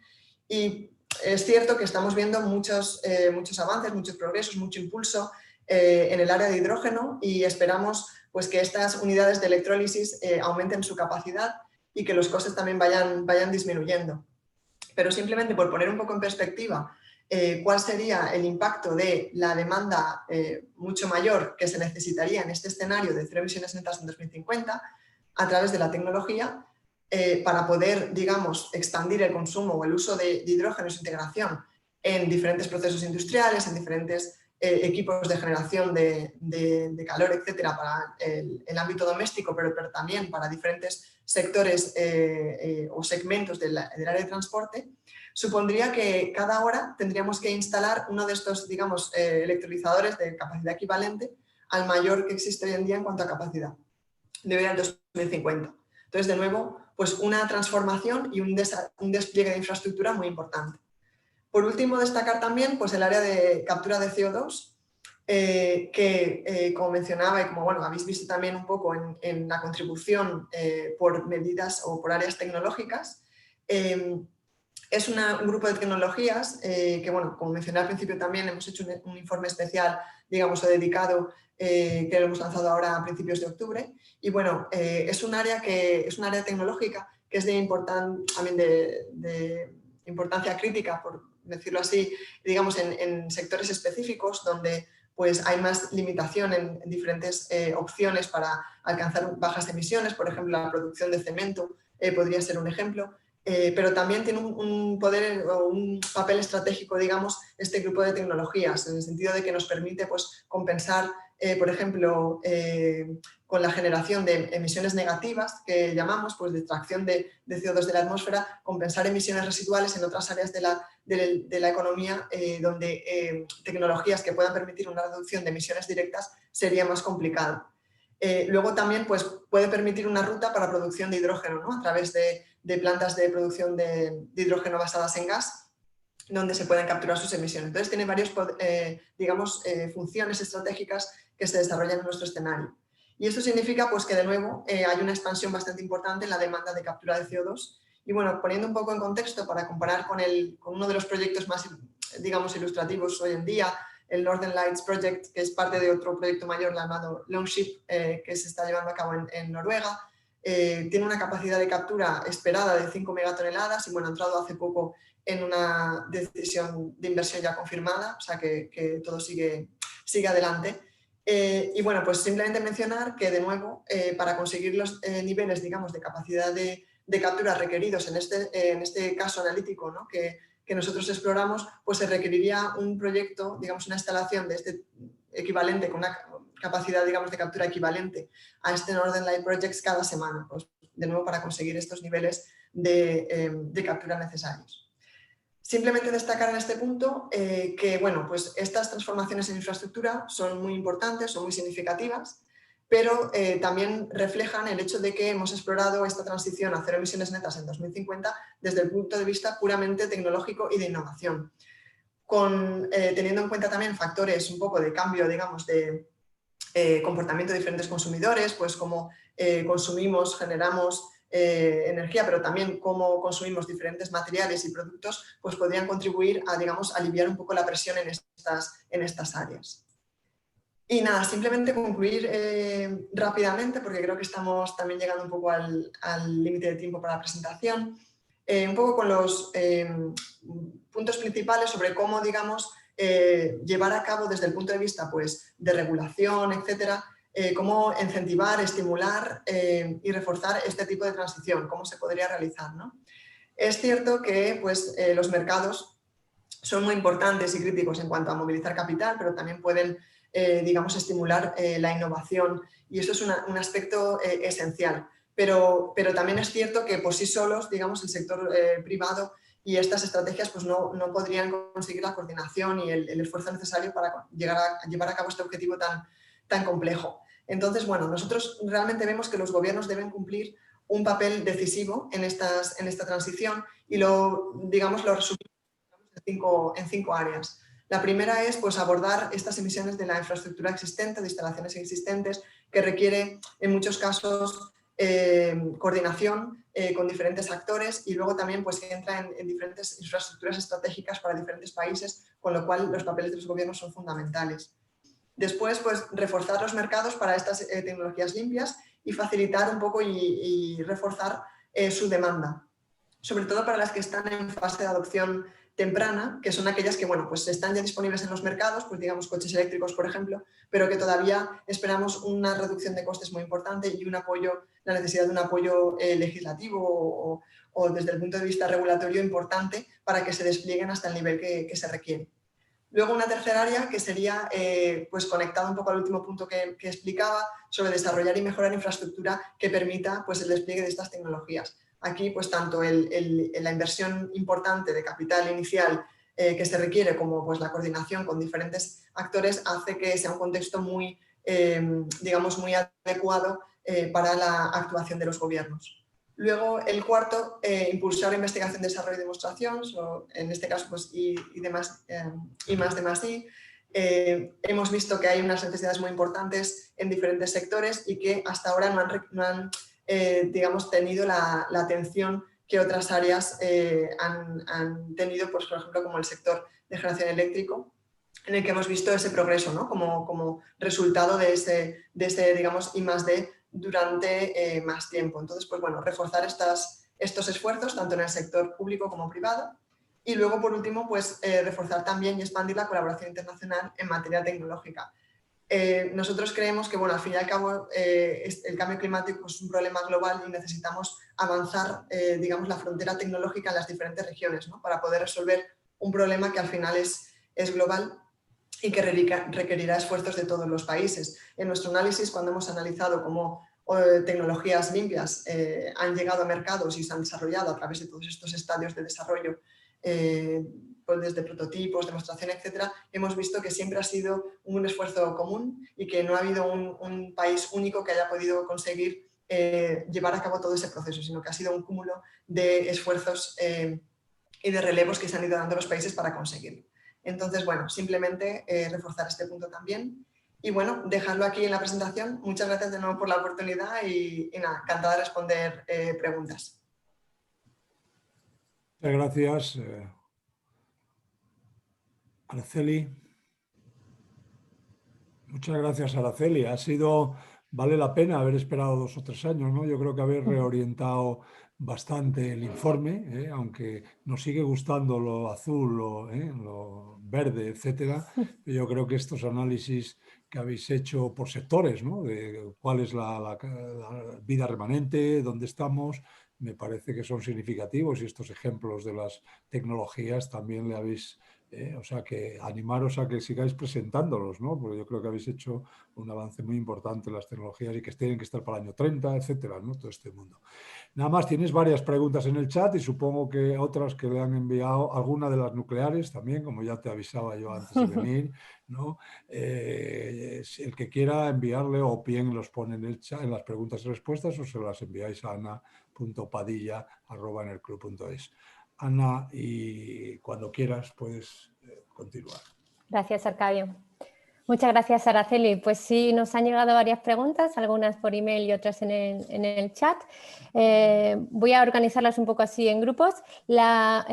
y es cierto que estamos viendo muchos avances, muchos progresos, mucho impulso en el área de hidrógeno, y esperamos pues, que estas unidades de electrólisis aumenten su capacidad y que los costes también vayan disminuyendo. Pero simplemente por poner un poco en perspectiva cuál sería el impacto de la demanda mucho mayor que se necesitaría en este escenario de 0 emisiones netas en 2050 a través de la tecnología para poder, digamos, expandir el consumo o el uso de hidrógeno y su integración en diferentes procesos industriales, en diferentes equipos de generación de calor, etcétera, para el ámbito doméstico, pero también para diferentes sectores o segmentos del área de transporte, supondría que cada hora tendríamos que instalar uno de estos, digamos, electrolizadores de capacidad equivalente al mayor que existe hoy en día en cuanto a capacidad, de hoy al 2050. Entonces, de nuevo, pues una transformación y un despliegue de infraestructura muy importante. Por último, destacar también pues, el área de captura de CO2, que como mencionaba y como bueno, habéis visto también un poco en la contribución por medidas o por áreas tecnológicas, es un grupo de tecnologías que, bueno, como mencioné al principio también, hemos hecho un informe especial, digamos, dedicado, que lo hemos lanzado ahora a principios de octubre. Y bueno, es un área tecnológica que es de importancia crítica, por decirlo así, digamos, en sectores específicos donde pues, hay más limitación en diferentes opciones para alcanzar bajas emisiones. Por ejemplo, la producción de cemento podría ser un ejemplo. Pero también tiene un poder o un papel estratégico, digamos, este grupo de tecnologías, en el sentido de que nos permite pues, compensar, por ejemplo, con la generación de emisiones negativas, que llamamos pues, de extracción de CO2 de la atmósfera, compensar emisiones residuales en otras áreas de la economía, donde tecnologías que puedan permitir una reducción de emisiones directas sería más complicado. Luego también pues, puede permitir una ruta para producción de hidrógeno, ¿no? A través de plantas de producción de hidrógeno basadas en gas, donde se pueden capturar sus emisiones. Entonces tiene varias funciones estratégicas que se desarrollan en nuestro escenario. Y esto significa pues, que de nuevo hay una expansión bastante importante en la demanda de captura de CO2. Y bueno, poniendo un poco en contexto para comparar con uno de los proyectos más, digamos, ilustrativos hoy en día, el Northern Lights Project, que es parte de otro proyecto mayor llamado Longship, que se está llevando a cabo en Noruega. Tiene una capacidad de captura esperada de 5 megatoneladas y bueno, ha entrado hace poco en una decisión de inversión ya confirmada, o sea que todo sigue adelante. Y bueno, pues simplemente mencionar que de nuevo, para conseguir los niveles, digamos, de capacidad de captura requeridos en este caso analítico, ¿no? que nosotros exploramos, pues se requeriría un proyecto, digamos, una instalación de este equivalente, con una capacidad, digamos, de captura equivalente a este Northern Light Projects cada semana, pues, de nuevo para conseguir estos niveles de captura necesarios. Simplemente destacar en este punto que bueno, pues estas transformaciones en infraestructura son muy importantes, son muy significativas, pero también reflejan el hecho de que hemos explorado esta transición a cero emisiones netas en 2050 desde el punto de vista puramente tecnológico y de innovación, teniendo en cuenta también factores un poco de cambio, digamos, de comportamiento de diferentes consumidores, pues cómo consumimos, generamos energía, pero también cómo consumimos diferentes materiales y productos, pues podrían contribuir a, digamos, aliviar un poco la presión en estas áreas. Y nada, simplemente concluir rápidamente, porque creo que estamos también llegando un poco al límite de tiempo para la presentación, un poco con los puntos principales sobre cómo, digamos, llevar a cabo desde el punto de vista pues, de regulación, etcétera, cómo incentivar, estimular y reforzar este tipo de transición, cómo se podría realizar, ¿no? Es cierto que pues, los mercados son muy importantes y críticos en cuanto a movilizar capital, pero también pueden, digamos, estimular la innovación y eso es un aspecto esencial. Pero también es cierto que por sí solos, digamos, el sector privado y estas estrategias pues no podrían conseguir la coordinación y el esfuerzo necesario para llevar a cabo este objetivo tan complejo. Entonces, bueno, nosotros realmente vemos que los gobiernos deben cumplir un papel decisivo en esta transición y lo resumimos en cinco áreas. La primera es pues, abordar estas emisiones de la infraestructura existente, de instalaciones existentes, que requiere en muchos casos coordinación con diferentes actores y luego también pues, entra en diferentes infraestructuras estratégicas para diferentes países, con lo cual los papeles de los gobiernos son fundamentales. Después, pues, reforzar los mercados para estas tecnologías limpias y facilitar un poco y reforzar su demanda, sobre todo para las que están en fase de adopción temprana, que son aquellas que bueno, pues están ya disponibles en los mercados, pues digamos coches eléctricos, por ejemplo, pero que todavía esperamos una reducción de costes muy importante y un apoyo, la necesidad de un apoyo legislativo o desde el punto de vista regulatorio importante para que se desplieguen hasta el nivel que se requiere. Luego una tercera área que sería pues conectado un poco al último punto que explicaba sobre desarrollar y mejorar infraestructura que permita pues, el despliegue de estas tecnologías. Aquí pues tanto la inversión importante de capital inicial que se requiere como pues, la coordinación con diferentes actores hace que sea un contexto muy, digamos, muy adecuado para la actuación de los gobiernos. Luego, el cuarto, impulsar investigación, desarrollo y demostración, en este caso, pues, I más D más I. Hemos visto que hay unas necesidades muy importantes en diferentes sectores y que hasta ahora no han digamos, tenido la atención que otras áreas han tenido, pues, por ejemplo, como el sector de generación eléctrico, en el que hemos visto ese progreso, ¿no? como resultado de ese digamos, I más D durante más tiempo. Entonces, pues bueno, reforzar estos esfuerzos tanto en el sector público como privado y luego, por último, pues reforzar también y expandir la colaboración internacional en materia tecnológica. Nosotros creemos que, bueno, al fin y al cabo, el cambio climático es un problema global y necesitamos avanzar, digamos, la frontera tecnológica en las diferentes regiones, ¿no? Para poder resolver un problema que al final es global y que requerirá esfuerzos de todos los países. En nuestro análisis, cuando hemos analizado cómo tecnologías limpias han llegado a mercados y se han desarrollado a través de todos estos estadios de desarrollo, pues desde prototipos, demostración, etcétera, hemos visto que siempre ha sido un esfuerzo común y que no ha habido un país único que haya podido conseguir llevar a cabo todo ese proceso, sino que ha sido un cúmulo de esfuerzos y de relevos que se han ido dando los países para conseguirlo. Entonces, bueno, simplemente reforzar este punto también. Y bueno, dejarlo aquí en la presentación. Muchas gracias de nuevo por la oportunidad y nada, encantada de responder preguntas. Muchas gracias, Araceli. Muchas gracias, Araceli. Vale la pena haber esperado 2 o 3 años, ¿no? Yo creo que habéis reorientado bastante el informe, aunque nos sigue gustando lo azul, lo verde, etcétera. Yo creo que estos análisis que habéis hecho por sectores, ¿no? De cuál es la vida remanente, dónde estamos, me parece que son significativos y estos ejemplos de las tecnologías también le habéis O sea, que animaros a que sigáis presentándolos, ¿no? Porque yo creo que habéis hecho un avance muy importante en las tecnologías y que tienen que estar para el año 30, etcétera, ¿no? Todo este mundo. Nada más, tienes varias preguntas en el chat y supongo que otras que le han enviado, alguna de las nucleares también, como ya te avisaba yo antes de venir, ¿no? El que quiera enviarle o bien los pone en el chat, en las preguntas y respuestas, o se las enviáis a ana.padilla@enerclub.es. Ana, y cuando quieras puedes continuar. Gracias, Arcadio. Muchas gracias, Araceli. Pues sí, nos han llegado varias preguntas, algunas por email y otras en el chat. Voy a organizarlas un poco así en grupos. La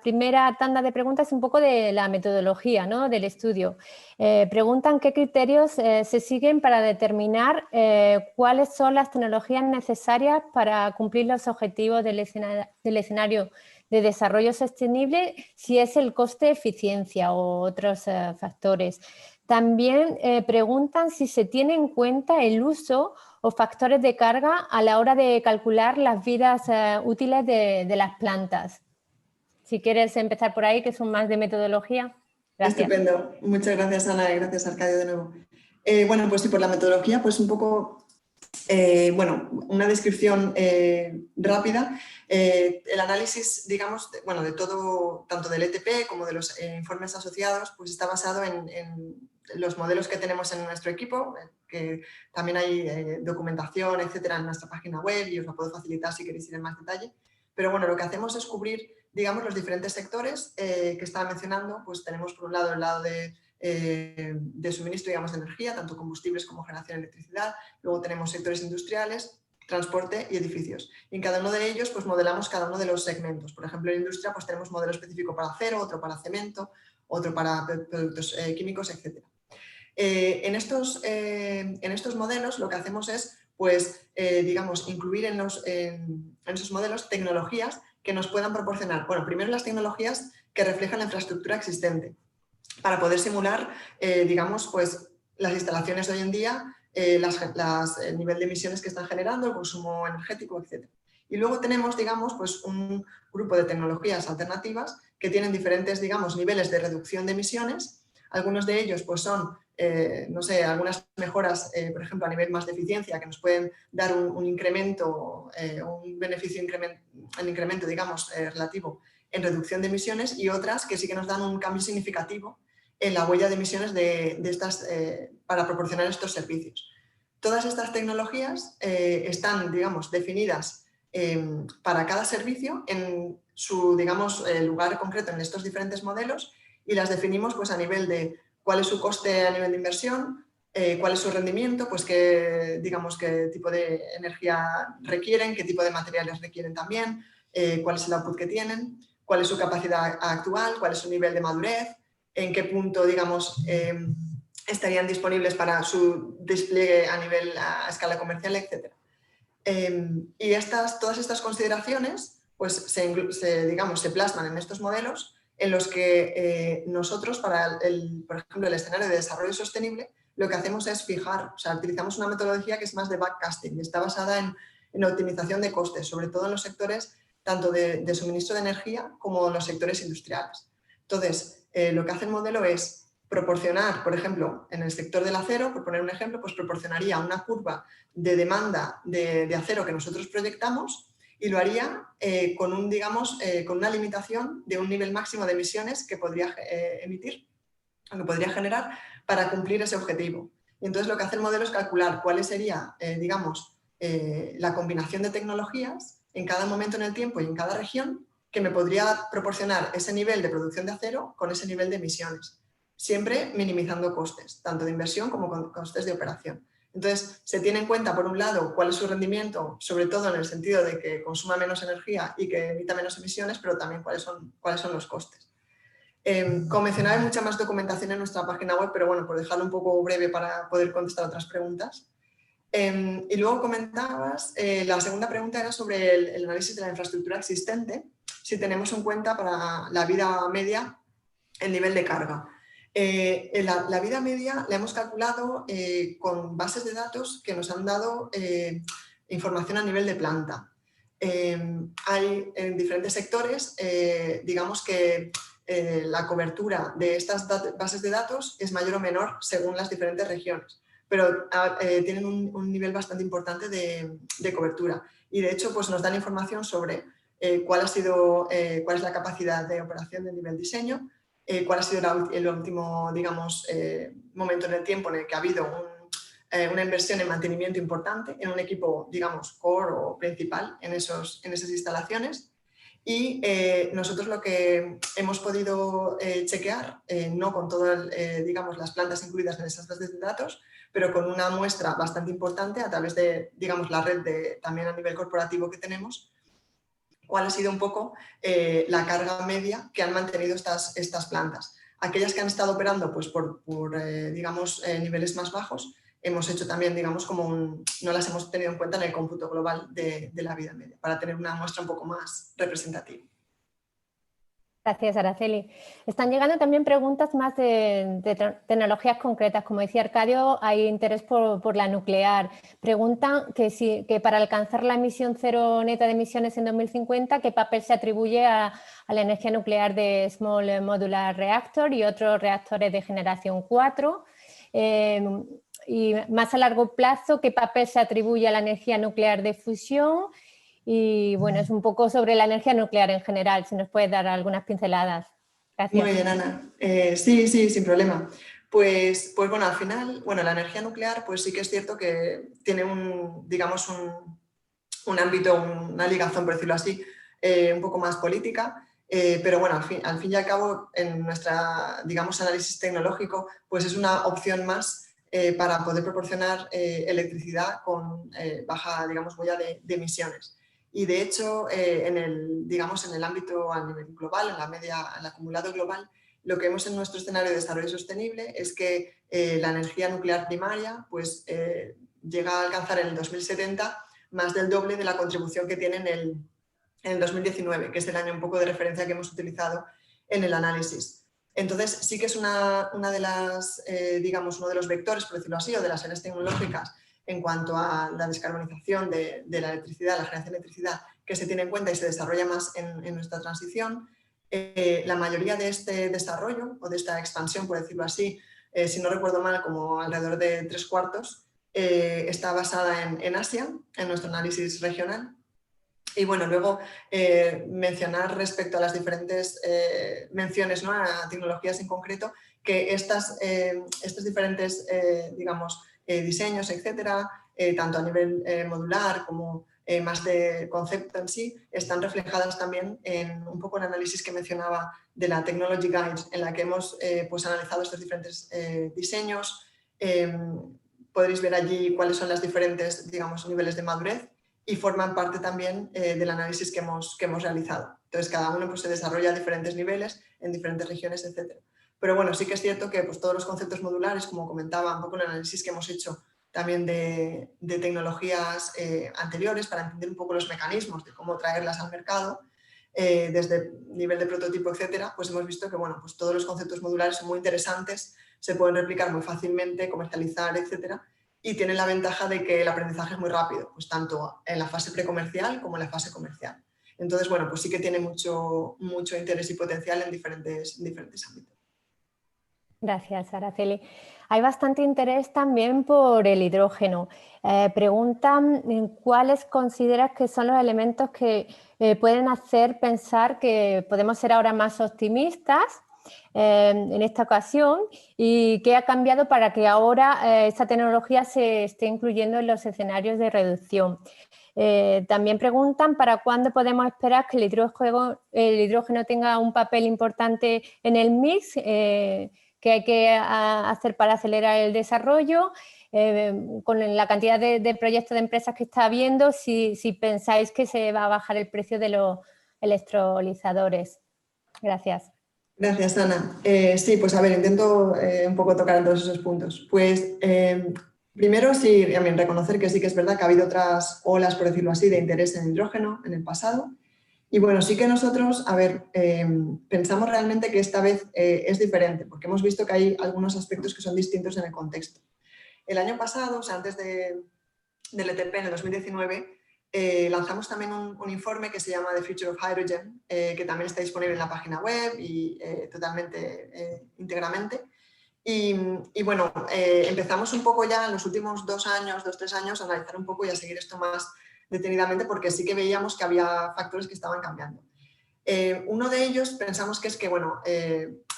primera tanda de preguntas es un poco de la metodología, ¿no? Del estudio. Preguntan qué criterios se siguen para determinar cuáles son las tecnologías necesarias para cumplir los objetivos del escenario de desarrollo sostenible, si es el coste-eficiencia o otros factores. También preguntan si se tiene en cuenta el uso o factores de carga a la hora de calcular las vidas útiles de las plantas. Si quieres empezar por ahí, que son más de metodología. Gracias. Estupendo. Muchas gracias, Ana, y gracias, Arcadio, de nuevo. Bueno, pues sí, por la metodología, pues un poco, bueno, una descripción rápida. El análisis, digamos, de todo, tanto del ETP como de los informes asociados, pues está basado en los modelos que tenemos en nuestro equipo, que también hay documentación, etcétera, en nuestra página web y os la puedo facilitar si queréis ir en más detalle. Pero bueno, lo que hacemos es cubrir, digamos, los diferentes sectores que estaba mencionando. Pues tenemos por un lado el lado de suministro, digamos, de energía, tanto combustibles como generación de electricidad. Luego tenemos sectores industriales, transporte y edificios. Y en cada uno de ellos pues modelamos cada uno de los segmentos. Por ejemplo, en industria pues tenemos modelo específico para acero, otro para cemento, otro para productos químicos, etc. En estos modelos lo que hacemos es, pues, digamos, incluir en esos modelos tecnologías que nos puedan proporcionar, bueno, primero las tecnologías que reflejan la infraestructura existente, para poder simular, digamos, pues, las instalaciones de hoy en día, el nivel de emisiones que están generando, el consumo energético, etc. Y luego tenemos, digamos, pues, un grupo de tecnologías alternativas que tienen diferentes, digamos, niveles de reducción de emisiones. Algunos de ellos pues, son, no sé, algunas mejoras, por ejemplo, a nivel más de eficiencia, que nos pueden dar un incremento, un beneficio incremento, digamos, relativo en reducción de emisiones, y otras que sí que nos dan un cambio significativo en la huella de emisiones para proporcionar estos servicios. Todas estas tecnologías están, digamos, definidas para cada servicio en su, digamos, lugar concreto en estos diferentes modelos, y las definimos pues, a nivel de cuál es su coste a nivel de inversión, cuál es su rendimiento, pues digamos, qué tipo de energía requieren, qué tipo de materiales requieren también, cuál es el output que tienen, cuál es su capacidad actual, cuál es su nivel de madurez, en qué punto, digamos, estarían disponibles para su despliegue a escala comercial, etc. Y todas estas consideraciones pues, se plasman en estos modelos, en los que nosotros, para por ejemplo, el escenario de desarrollo sostenible, lo que hacemos es fijar, o sea, utilizamos una metodología que es más de backcasting y está basada en optimización de costes, sobre todo en los sectores tanto de suministro de energía como en los sectores industriales. Entonces, lo que hace el modelo es proporcionar, por ejemplo, en el sector del acero, por poner un ejemplo, pues proporcionaría una curva de demanda de acero que nosotros proyectamos, y lo haría con una limitación de un nivel máximo de emisiones que podría emitir, o que podría generar para cumplir ese objetivo. Y entonces lo que hace el modelo es calcular cuál sería, la combinación de tecnologías en cada momento en el tiempo y en cada región que me podría proporcionar ese nivel de producción de acero con ese nivel de emisiones, siempre minimizando costes, tanto de inversión como costes de operación. Entonces, se tiene en cuenta, por un lado, cuál es su rendimiento, sobre todo en el sentido de que consuma menos energía y que emita menos emisiones, pero también cuáles son los costes. Como mencionaba, hay mucha más documentación en nuestra página web, pero bueno, por dejarlo un poco breve para poder contestar otras preguntas. Y luego comentabas, la segunda pregunta era sobre el análisis de la infraestructura existente, si tenemos en cuenta para la vida media el nivel de carga. La vida media la hemos calculado con bases de datos que nos han dado información a nivel de planta. Hay en diferentes sectores, digamos que la cobertura de estas bases de datos es mayor o menor según las diferentes regiones, pero tienen un nivel bastante importante de cobertura. Y de hecho pues nos dan información sobre cuál es la capacidad de operación del nivel diseño, cuál ha sido el último, digamos, momento en el tiempo en el que ha habido una inversión en mantenimiento importante en un equipo, digamos, core o principal en esas instalaciones. Y nosotros lo que hemos podido chequear, no con todas digamos, las plantas incluidas en esas bases de datos, pero con una muestra bastante importante a través de, digamos, la red también a nivel corporativo que tenemos, cuál ha sido un poco la carga media que han mantenido estas plantas. Aquellas que han estado operando pues, por digamos, niveles más bajos, hemos hecho también, digamos, no las hemos tenido en cuenta en el cómputo global de la vida media, para tener una muestra un poco más representativa. Gracias, Araceli. Están llegando también preguntas más de tecnologías concretas. Como decía Arcadio, hay interés por la nuclear. Preguntan que para alcanzar la emisión cero neta de emisiones en 2050, ¿qué papel se atribuye a la energía nuclear de Small Modular Reactor y otros reactores de generación 4? Y más a largo plazo, ¿qué papel se atribuye a la energía nuclear de fusión? Y bueno, es un poco sobre la energía nuclear en general, si nos puedes dar algunas pinceladas. Gracias. Muy bien, Ana. Sí, sin problema. Pues bueno, al final, bueno, la energía nuclear pues sí que es cierto que tiene digamos, un ámbito, una ligazón, por decirlo así, un poco más política, pero bueno, al fin y al cabo, en nuestra, digamos, análisis tecnológico, pues es una opción más para poder proporcionar electricidad con baja, digamos, huella de emisiones. Y de hecho, digamos, en el ámbito a nivel global, en el acumulado global, lo que vemos en nuestro escenario de desarrollo sostenible es que la energía nuclear primaria pues, llega a alcanzar en el 2070 más del doble de la contribución que tiene en el 2019, que es el año un poco de referencia que hemos utilizado en el análisis. Entonces, sí que es una de las, digamos, uno de los vectores, por decirlo así, o de las áreas tecnológicas en cuanto a la descarbonización de la electricidad, la generación de electricidad, que se tiene en cuenta y se desarrolla más en nuestra transición. La mayoría de este desarrollo o de esta expansión, por decirlo así, si no recuerdo mal, como alrededor de 3/4, está basada en Asia, en nuestro análisis regional. Y bueno, luego mencionar respecto a las diferentes menciones, ¿no?, a tecnologías en concreto, que estos diferentes, digamos, diseños, etcétera, tanto a nivel modular como más de concepto en sí, están reflejadas también en un poco el análisis que mencionaba de la Technology Guide, en la que hemos pues analizado estos diferentes diseños. Podréis ver allí cuáles son los diferentes, digamos, niveles de madurez y forman parte también del análisis que hemos realizado. Entonces, cada uno pues, se desarrolla a diferentes niveles, en diferentes regiones, etc. Pero bueno, sí que es cierto que pues, todos los conceptos modulares, como comentaba un poco el análisis que hemos hecho también de tecnologías anteriores para entender un poco los mecanismos de cómo traerlas al mercado, desde nivel de prototipo, etcétera, pues hemos visto que bueno, pues todos los conceptos modulares son muy interesantes, se pueden replicar muy fácilmente, comercializar, etcétera, y tienen la ventaja de que el aprendizaje es muy rápido, pues tanto en la fase precomercial como en la fase comercial. Entonces, bueno, pues sí que tiene mucho interés y potencial en diferentes ámbitos. Gracias, Araceli. Hay bastante interés también por el hidrógeno. Preguntan cuáles consideras que son los elementos que pueden hacer pensar que podemos ser ahora más optimistas en esta ocasión y qué ha cambiado para que ahora esta tecnología se esté incluyendo en los escenarios de reducción. También preguntan para cuándo podemos esperar que el hidrógeno tenga un papel importante en el mix, que hay que hacer para acelerar el desarrollo, con la cantidad de proyectos de empresas que está habiendo, si pensáis que se va a bajar el precio de los electrolizadores. Gracias. Gracias, Ana. Sí, pues a ver, intento un poco tocar en todos esos puntos. Pues primero sí, también reconocer que sí que es verdad que ha habido otras olas, por decirlo así, de interés en hidrógeno en el pasado. Y bueno, sí que nosotros, a ver, pensamos realmente que esta vez es diferente, porque hemos visto que hay algunos aspectos que son distintos en el contexto. El año pasado, o sea, antes del ETP, en el 2019, lanzamos también un informe que se llama The Future of Hydrogen, que también está disponible en la página web y totalmente íntegramente. Y bueno, empezamos un poco ya en los últimos 2 años, 2-3 años, a analizar un poco y a seguir esto más detenidamente, porque sí que veíamos que había factores que estaban cambiando. Uno de ellos pensamos que es que, bueno,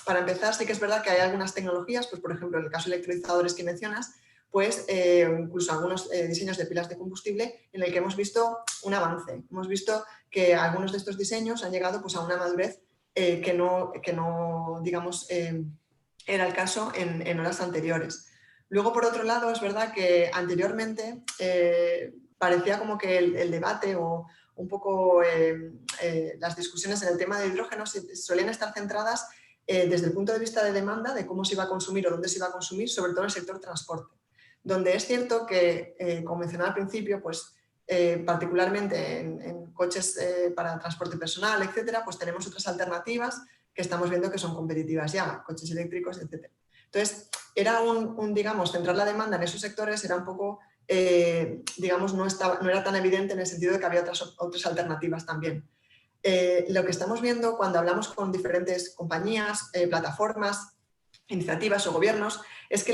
para empezar sí que es verdad que hay algunas tecnologías, pues por ejemplo en el caso de electrolizadores que mencionas, pues incluso algunos diseños de pilas de combustible en el que hemos visto un avance. Hemos visto que algunos de estos diseños han llegado pues, a una madurez que no digamos, era el caso en horas anteriores. Luego, por otro lado, es verdad que anteriormente parecía como que el debate o un poco las discusiones en el tema de hidrógeno solían estar centradas desde el punto de vista de demanda, de cómo se iba a consumir o dónde se iba a consumir, sobre todo en el sector transporte. Donde es cierto que, como mencionaba al principio, pues particularmente en coches para transporte personal, etcétera, pues tenemos otras alternativas que estamos viendo que son competitivas ya, coches eléctricos, etcétera. Entonces, era digamos, centrar la demanda en esos sectores era un poco, digamos, no era tan evidente en el sentido de que había otras alternativas también. Lo que estamos viendo cuando hablamos con diferentes compañías, plataformas, iniciativas o gobiernos, es que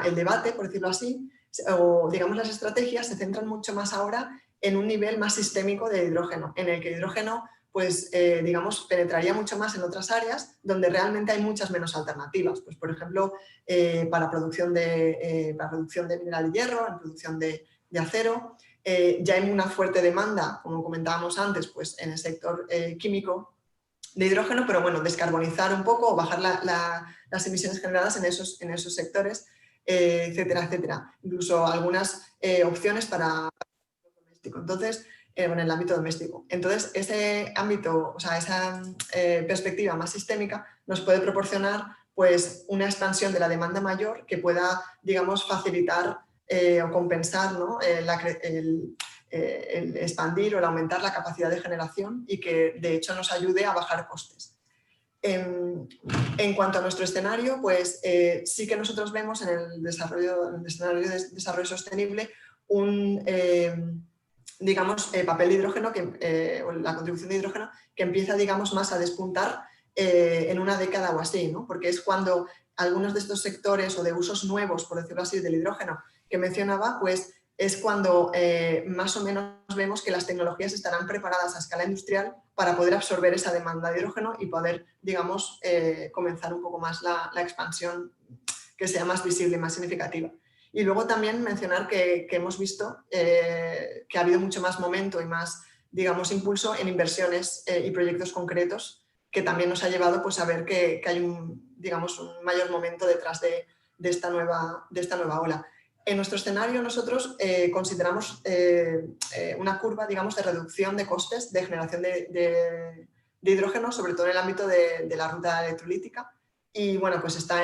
el debate, por decirlo así, o digamos las estrategias se centran mucho más ahora en un nivel más sistémico de hidrógeno, en el que el hidrógeno pues digamos, penetraría mucho más en otras áreas donde realmente hay muchas menos alternativas. Pues, por ejemplo, para producción de mineral de hierro, en producción de acero. Ya hay una fuerte demanda, como comentábamos antes, pues, en el sector químico de hidrógeno, pero bueno, descarbonizar un poco o bajar las emisiones generadas en esos sectores, etcétera, etcétera. Incluso algunas opciones para el doméstico. Entonces, en el ámbito doméstico. Entonces, ese ámbito, o sea, esa perspectiva más sistémica nos puede proporcionar pues, una expansión de la demanda mayor que pueda, digamos, facilitar o compensar, ¿no? El expandir o el aumentar la capacidad de generación y que, de hecho, nos ayude a bajar costes. En cuanto a nuestro escenario, pues sí que nosotros vemos en el escenario de desarrollo sostenible digamos, papel de hidrógeno, o la contribución de hidrógeno, que empieza, digamos, más a despuntar en una década o así, ¿no? Porque es cuando algunos de estos sectores o de usos nuevos, por decirlo así, del hidrógeno que mencionaba, pues es cuando más o menos vemos que las tecnologías estarán preparadas a escala industrial para poder absorber esa demanda de hidrógeno y poder, digamos, comenzar un poco más la expansión que sea más visible y más significativa. Y luego también mencionar que hemos visto que ha habido mucho más momento y más, digamos, impulso en inversiones y proyectos concretos que también nos ha llevado pues, a ver que hay digamos, un mayor momento detrás de esta nueva ola. En nuestro escenario nosotros consideramos una curva, digamos, de reducción de costes de generación de hidrógeno, sobre todo en el ámbito de la ruta electrolítica. Y bueno, pues está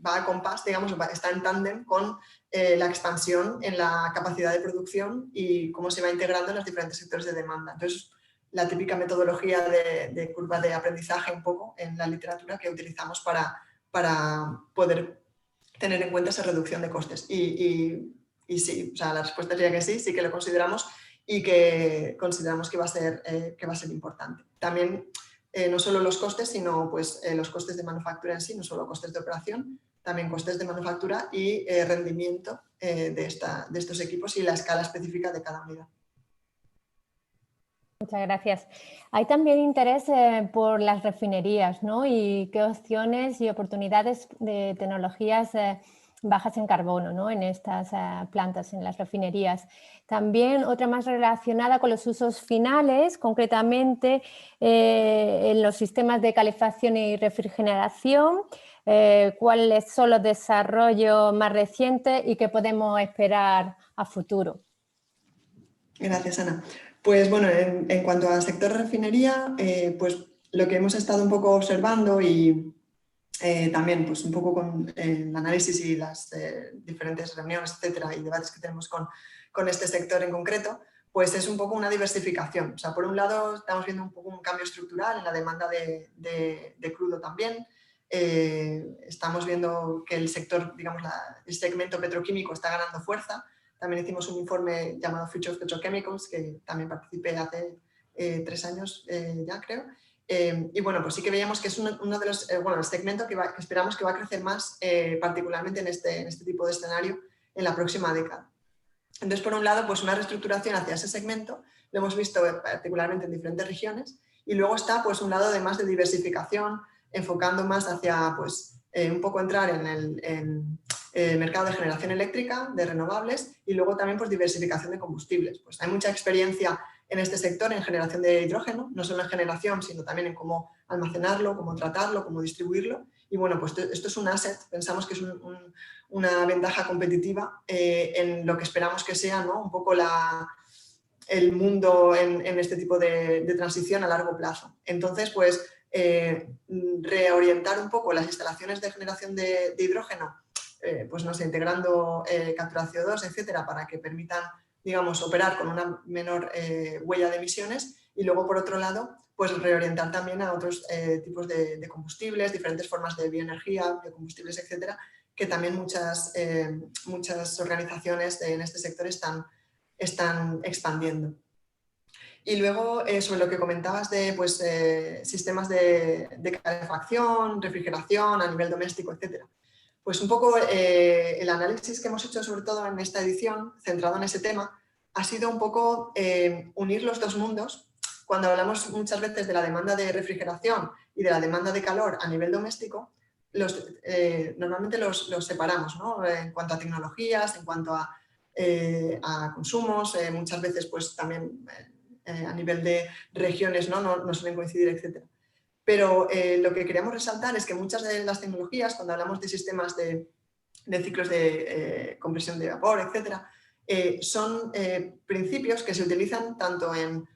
va a compás, digamos, está en tándem con la expansión en la capacidad de producción y cómo se va integrando en los diferentes sectores de demanda. Entonces, la típica metodología de curva de aprendizaje un poco en la literatura que utilizamos para poder tener en cuenta esa reducción de costes. Y sí, o sea, la respuesta sería que sí que lo consideramos y que consideramos que va a ser importante. También no solo los costes, sino pues, los costes de manufactura en sí, no solo costes de operación, también costes de manufactura y rendimiento de estos equipos y la escala específica de cada unidad. Muchas gracias. Hay también interés por las refinerías, ¿no? Y qué opciones y oportunidades de tecnologías bajas en carbono, ¿no? En estas plantas, en las refinerías. También otra más relacionada con los usos finales, concretamente en los sistemas de calefacción y refrigeración, cuáles son los desarrollos más recientes y qué podemos esperar a futuro. Gracias, Ana. Pues bueno, en cuanto al sector refinería, pues lo que hemos estado un poco observando y también pues un poco con el análisis y las diferentes reuniones, etcétera, y debates que tenemos con este sector en concreto, pues es un poco una diversificación. O sea, por un lado estamos viendo un poco un cambio estructural en la demanda de crudo también. Estamos viendo que el sector, digamos, el segmento petroquímico está ganando fuerza. también hicimos un informe llamado Future of Petrochemicals, que también participé hace 3 años ya, creo. Y bueno, pues sí que veíamos que es uno de los, el segmento que esperamos que va a crecer más, particularmente en este tipo de escenario, en la próxima década. Entonces, por un lado, pues una reestructuración hacia ese segmento, lo hemos visto particularmente en diferentes regiones, y luego está pues un lado de más de diversificación, enfocando más hacia pues un poco entrar en el mercado de generación eléctrica, de renovables, y luego también pues diversificación de combustibles. Pues hay mucha experiencia en este sector en generación de hidrógeno, no solo en generación, sino también en cómo almacenarlo, cómo tratarlo, cómo distribuirlo. Y bueno, pues esto es un asset, pensamos que es una ventaja competitiva en lo que esperamos que sea, ¿no? Un poco el mundo en este tipo de transición a largo plazo. Entonces, pues reorientar un poco las instalaciones de generación de hidrógeno, pues no sé, integrando captura de CO2, etcétera, para que permitan, digamos, operar con una menor huella de emisiones, y luego, por otro lado, pues reorientar también a otros tipos de combustibles, diferentes formas de bioenergía, de combustibles, etcétera, que también muchas organizaciones en este sector están expandiendo. Y luego, sobre lo que comentabas de pues, sistemas de calefacción, refrigeración a nivel doméstico, etcétera. Pues un poco el análisis que hemos hecho, sobre todo en esta edición, centrado en ese tema, ha sido un poco unir los dos mundos. Cuando hablamos muchas veces de la demanda de refrigeración y de la demanda de calor a nivel doméstico, normalmente los separamos, ¿no? En cuanto a tecnologías, en cuanto a consumos, muchas veces pues también a nivel de regiones no suelen coincidir, etc. Pero lo que queríamos resaltar es que muchas de las tecnologías, cuando hablamos de sistemas de ciclos de compresión de vapor, etc., son principios que se utilizan tanto en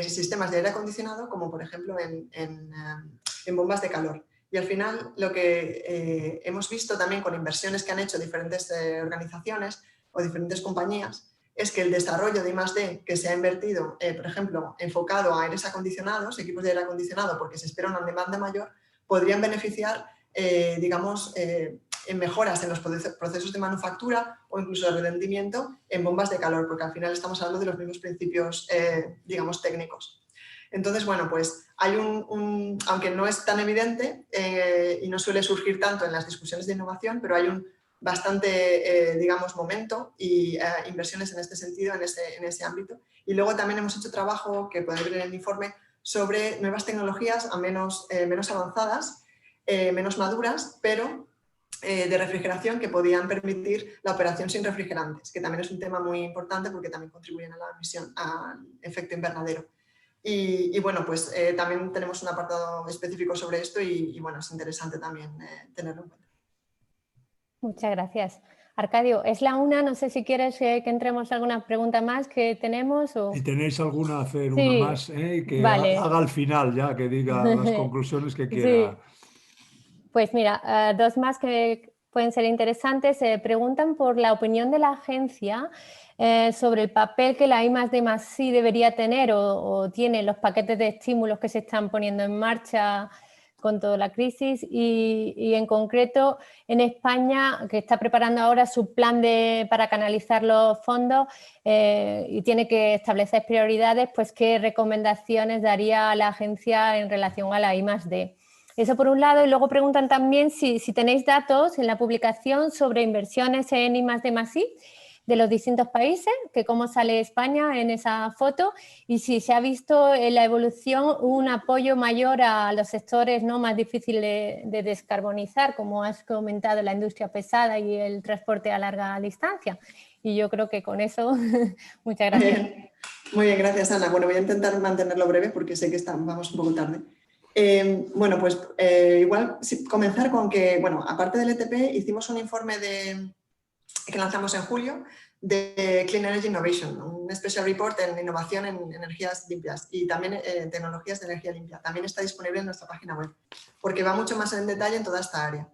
sistemas de aire acondicionado como, por ejemplo, en bombas de calor. Y al final lo que hemos visto también con inversiones que han hecho diferentes organizaciones o diferentes compañías es que el desarrollo de I+D que se ha invertido, por ejemplo, enfocado a aires acondicionados, equipos de aire acondicionado, porque se espera una demanda mayor, podrían beneficiar, digamos, en mejoras en los procesos de manufactura o incluso de rendimiento en bombas de calor, porque al final estamos hablando de los mismos principios, digamos, técnicos. Entonces, bueno, pues hay aunque no es tan evidente y no suele surgir tanto en las discusiones de innovación, pero hay un bastante, digamos, momento y inversiones en este sentido, en ese ámbito. Y luego también hemos hecho trabajo, que podéis ver en el informe, sobre nuevas tecnologías menos avanzadas, menos maduras, pero de refrigeración que podían permitir la operación sin refrigerantes, que también es un tema muy importante porque también contribuyen a la emisión, al efecto invernadero. Y bueno, pues también tenemos un apartado específico sobre esto y bueno, es interesante también tenerlo en cuenta. Muchas gracias. Arcadio, es la 1, no sé si quieres que entremos a alguna pregunta más que tenemos. O... Si tenéis alguna, hacer sí, una más, que vale. haga al final ya, que diga las conclusiones que quiera. Sí. Pues mira, 2 más que pueden ser interesantes. Preguntan por la opinión de la agencia sobre el papel que la I+D+I debería tener o tiene los paquetes de estímulos que se están poniendo en marcha con toda la crisis y en concreto en España, que está preparando ahora su plan para canalizar los fondos y tiene que establecer prioridades, pues qué recomendaciones daría a la agencia en relación a la I+D. Eso por un lado, y luego preguntan también si tenéis datos en la publicación sobre inversiones en I+D+I de los distintos países, que cómo sale España en esa foto y si se ha visto en la evolución un apoyo mayor a los sectores no más difíciles de descarbonizar, como has comentado, la industria pesada y el transporte a larga distancia. Y yo creo que con eso, muchas gracias. Muy bien, gracias, Ana. Bueno, voy a intentar mantenerlo breve porque sé que vamos un poco tarde. Bueno, pues igual comenzar con que, bueno, aparte del ETP, hicimos un informe que lanzamos en julio de Clean Energy Innovation, un special report en innovación en energías limpias y también tecnologías de energía limpia. También está disponible en nuestra página web, porque va mucho más en detalle en toda esta área.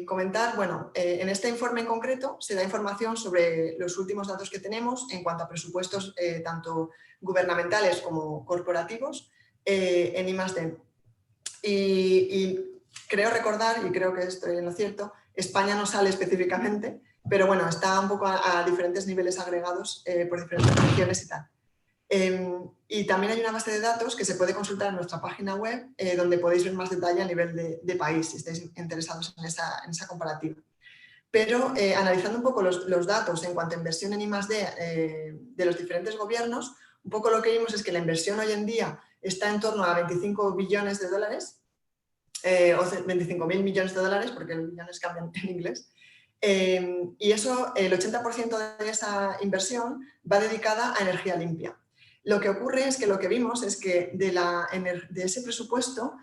Comentar, bueno, en este informe en concreto se da información sobre los últimos datos que tenemos en cuanto a presupuestos tanto gubernamentales como corporativos en I+D. Y creo recordar, y creo que estoy en lo cierto, España no sale específicamente, pero bueno, está un poco a diferentes niveles agregados por diferentes regiones y tal. Y también hay una base de datos que se puede consultar en nuestra página web, donde podéis ver más detalle a nivel de país, si estáis interesados en esa comparativa. Pero analizando un poco los datos en cuanto a inversión en I+D de los diferentes gobiernos, un poco lo que vimos es que la inversión hoy en día está en torno a 25 billones de dólares, o 25.000 millones de dólares, porque los billones cambian en inglés. Y eso, el 80% de esa inversión va dedicada a energía limpia. Lo que ocurre es que lo que vimos es que de ese presupuesto,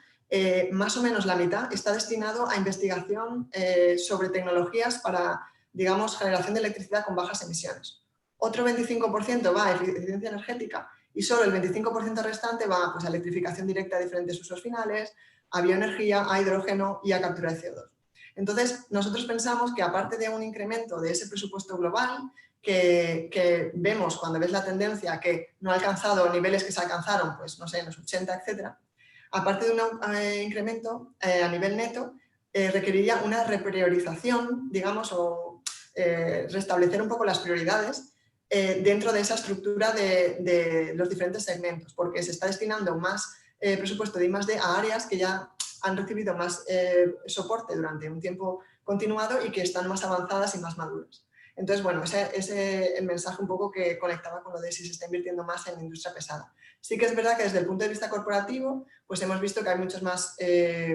más o menos la mitad está destinado a investigación sobre tecnologías para, digamos, generación de electricidad con bajas emisiones. Otro 25% va a eficiencia energética y solo el 25% restante va, pues, a electrificación directa de diferentes usos finales, a bioenergía, a hidrógeno y a captura de CO2. Entonces, nosotros pensamos que aparte de un incremento de ese presupuesto global, que vemos cuando ves la tendencia que no ha alcanzado niveles que se alcanzaron, pues no sé, en los 80, etcétera, aparte de un incremento a nivel neto, requeriría una repriorización, digamos, o restablecer un poco las prioridades dentro de esa estructura de los diferentes segmentos, porque se está destinando más presupuesto de I+D a áreas que ya han recibido más soporte durante un tiempo continuado y que están más avanzadas y más maduras. Entonces, bueno, ese es el mensaje un poco que conectaba con lo de si se está invirtiendo más en industria pesada. Sí que es verdad que desde el punto de vista corporativo, pues hemos visto que hay muchos más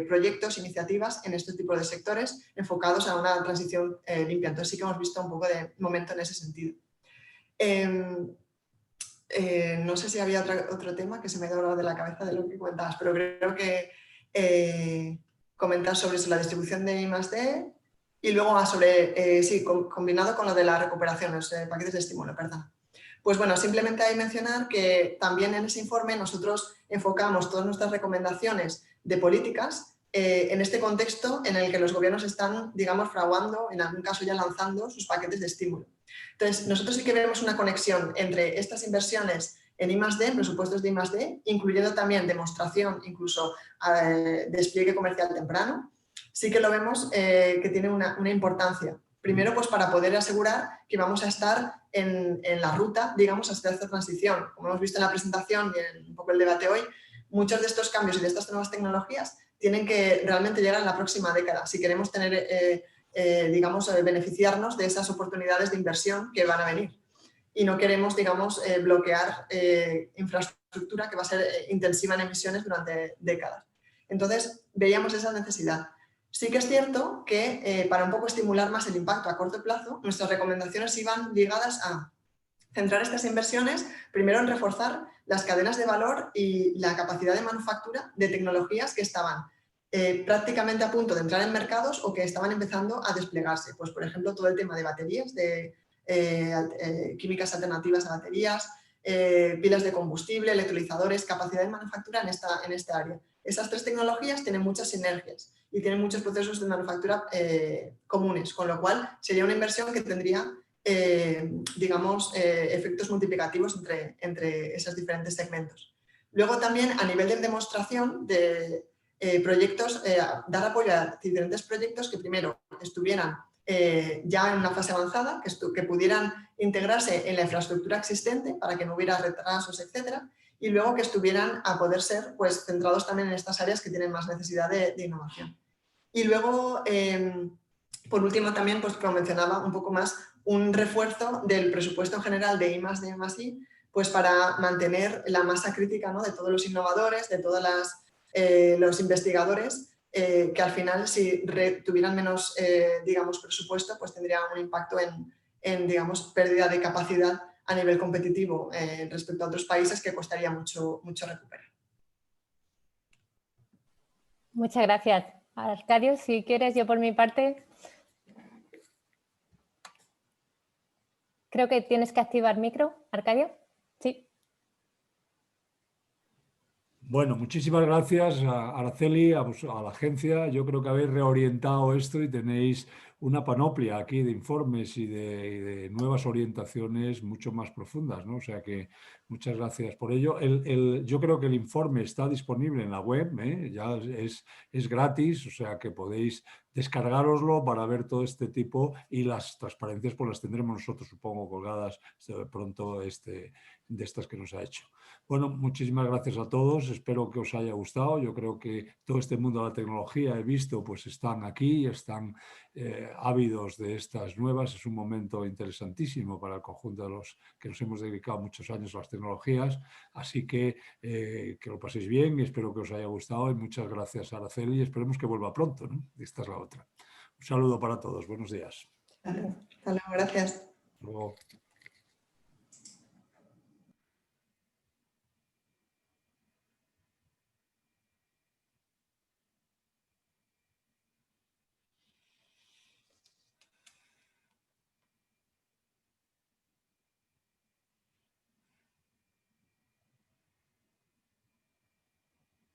proyectos, iniciativas en este tipo de sectores enfocados a una transición limpia. Entonces sí que hemos visto un poco de momento en ese sentido. No sé si había otro tema que se me ha ido de la cabeza de lo que comentabas, pero creo que comentar sobre eso, la distribución de I+D y luego sobre, sí, combinado con lo de la recuperación, los paquetes de estímulo, perdón. Pues bueno, simplemente hay que mencionar que también en ese informe nosotros enfocamos todas nuestras recomendaciones de políticas en este contexto en el que los gobiernos están, digamos, fraguando, en algún caso ya lanzando sus paquetes de estímulo. Entonces, nosotros sí que vemos una conexión entre estas inversiones en I+D, en presupuestos de I+D, incluyendo también demostración, incluso despliegue comercial temprano. Sí que lo vemos que tiene una importancia. Primero, pues para poder asegurar que vamos a estar en la ruta, digamos, hacia esta transición. Como hemos visto en la presentación y en un poco el debate hoy, muchos de estos cambios y de estas nuevas tecnologías tienen que realmente llegar en la próxima década si queremos tener, digamos, beneficiarnos de esas oportunidades de inversión que van a venir. Y no queremos, digamos, bloquear infraestructura que va a ser intensiva en emisiones durante décadas. Entonces, veíamos esa necesidad. Sí que es cierto que para un poco estimular más el impacto a corto plazo, nuestras recomendaciones iban ligadas a centrar estas inversiones primero en reforzar las cadenas de valor y la capacidad de manufactura de tecnologías que estaban prácticamente a punto de entrar en mercados o que estaban empezando a desplegarse. Pues, por ejemplo, todo el tema de baterías, de químicas alternativas a baterías, pilas de combustible, electrolizadores, capacidad de manufactura en esta área. Esas tres tecnologías tienen muchas sinergias y tienen muchos procesos de manufactura comunes, con lo cual sería una inversión que tendría, digamos, efectos multiplicativos entre esos diferentes segmentos. Luego también a nivel de demostración de proyectos, dar apoyo a diferentes proyectos que primero estuvieran ya en una fase avanzada, que pudieran integrarse en la infraestructura existente para que no hubiera retrasos, etcétera, y luego que estuvieran a poder ser, pues, centrados también en estas áreas que tienen más necesidad de innovación. Y luego, por último, también, pues, como mencionaba, un poco más un refuerzo del presupuesto en general de I+D+I, pues para mantener la masa crítica, ¿no?, de todos los innovadores, de todos los investigadores, que al final, si tuvieran menos, digamos, presupuesto, pues tendría un impacto en, digamos, pérdida de capacidad a nivel competitivo respecto a otros países que costaría mucho recuperar. Muchas gracias. Arcadio, si quieres, yo por mi parte. Creo que tienes que activar micro, Arcadio. Sí. Bueno, muchísimas gracias a Araceli, a la agencia. Yo creo que habéis reorientado esto y tenéis una panoplia aquí de informes y de nuevas orientaciones mucho más profundas, ¿no? O sea que muchas gracias por ello. Yo creo que el informe está disponible en la web, ¿eh? Ya es gratis, o sea que podéis descargároslo para ver todo este tipo, y las transparencias pues las tendremos nosotros, supongo, colgadas de pronto de estas que nos ha hecho. Bueno, muchísimas gracias a todos, espero que os haya gustado. Yo creo que todo este mundo de la tecnología, he visto, pues están aquí, están ávidos de estas nuevas. Es un momento interesantísimo para el conjunto de los que nos hemos dedicado muchos años a las tecnologías, así que lo paséis bien y espero que os haya gustado, y muchas gracias, Araceli, y esperemos que vuelva pronto, ¿no? Esta es la otra. Un saludo para todos, buenos días. Hasta luego, gracias. Hasta luego.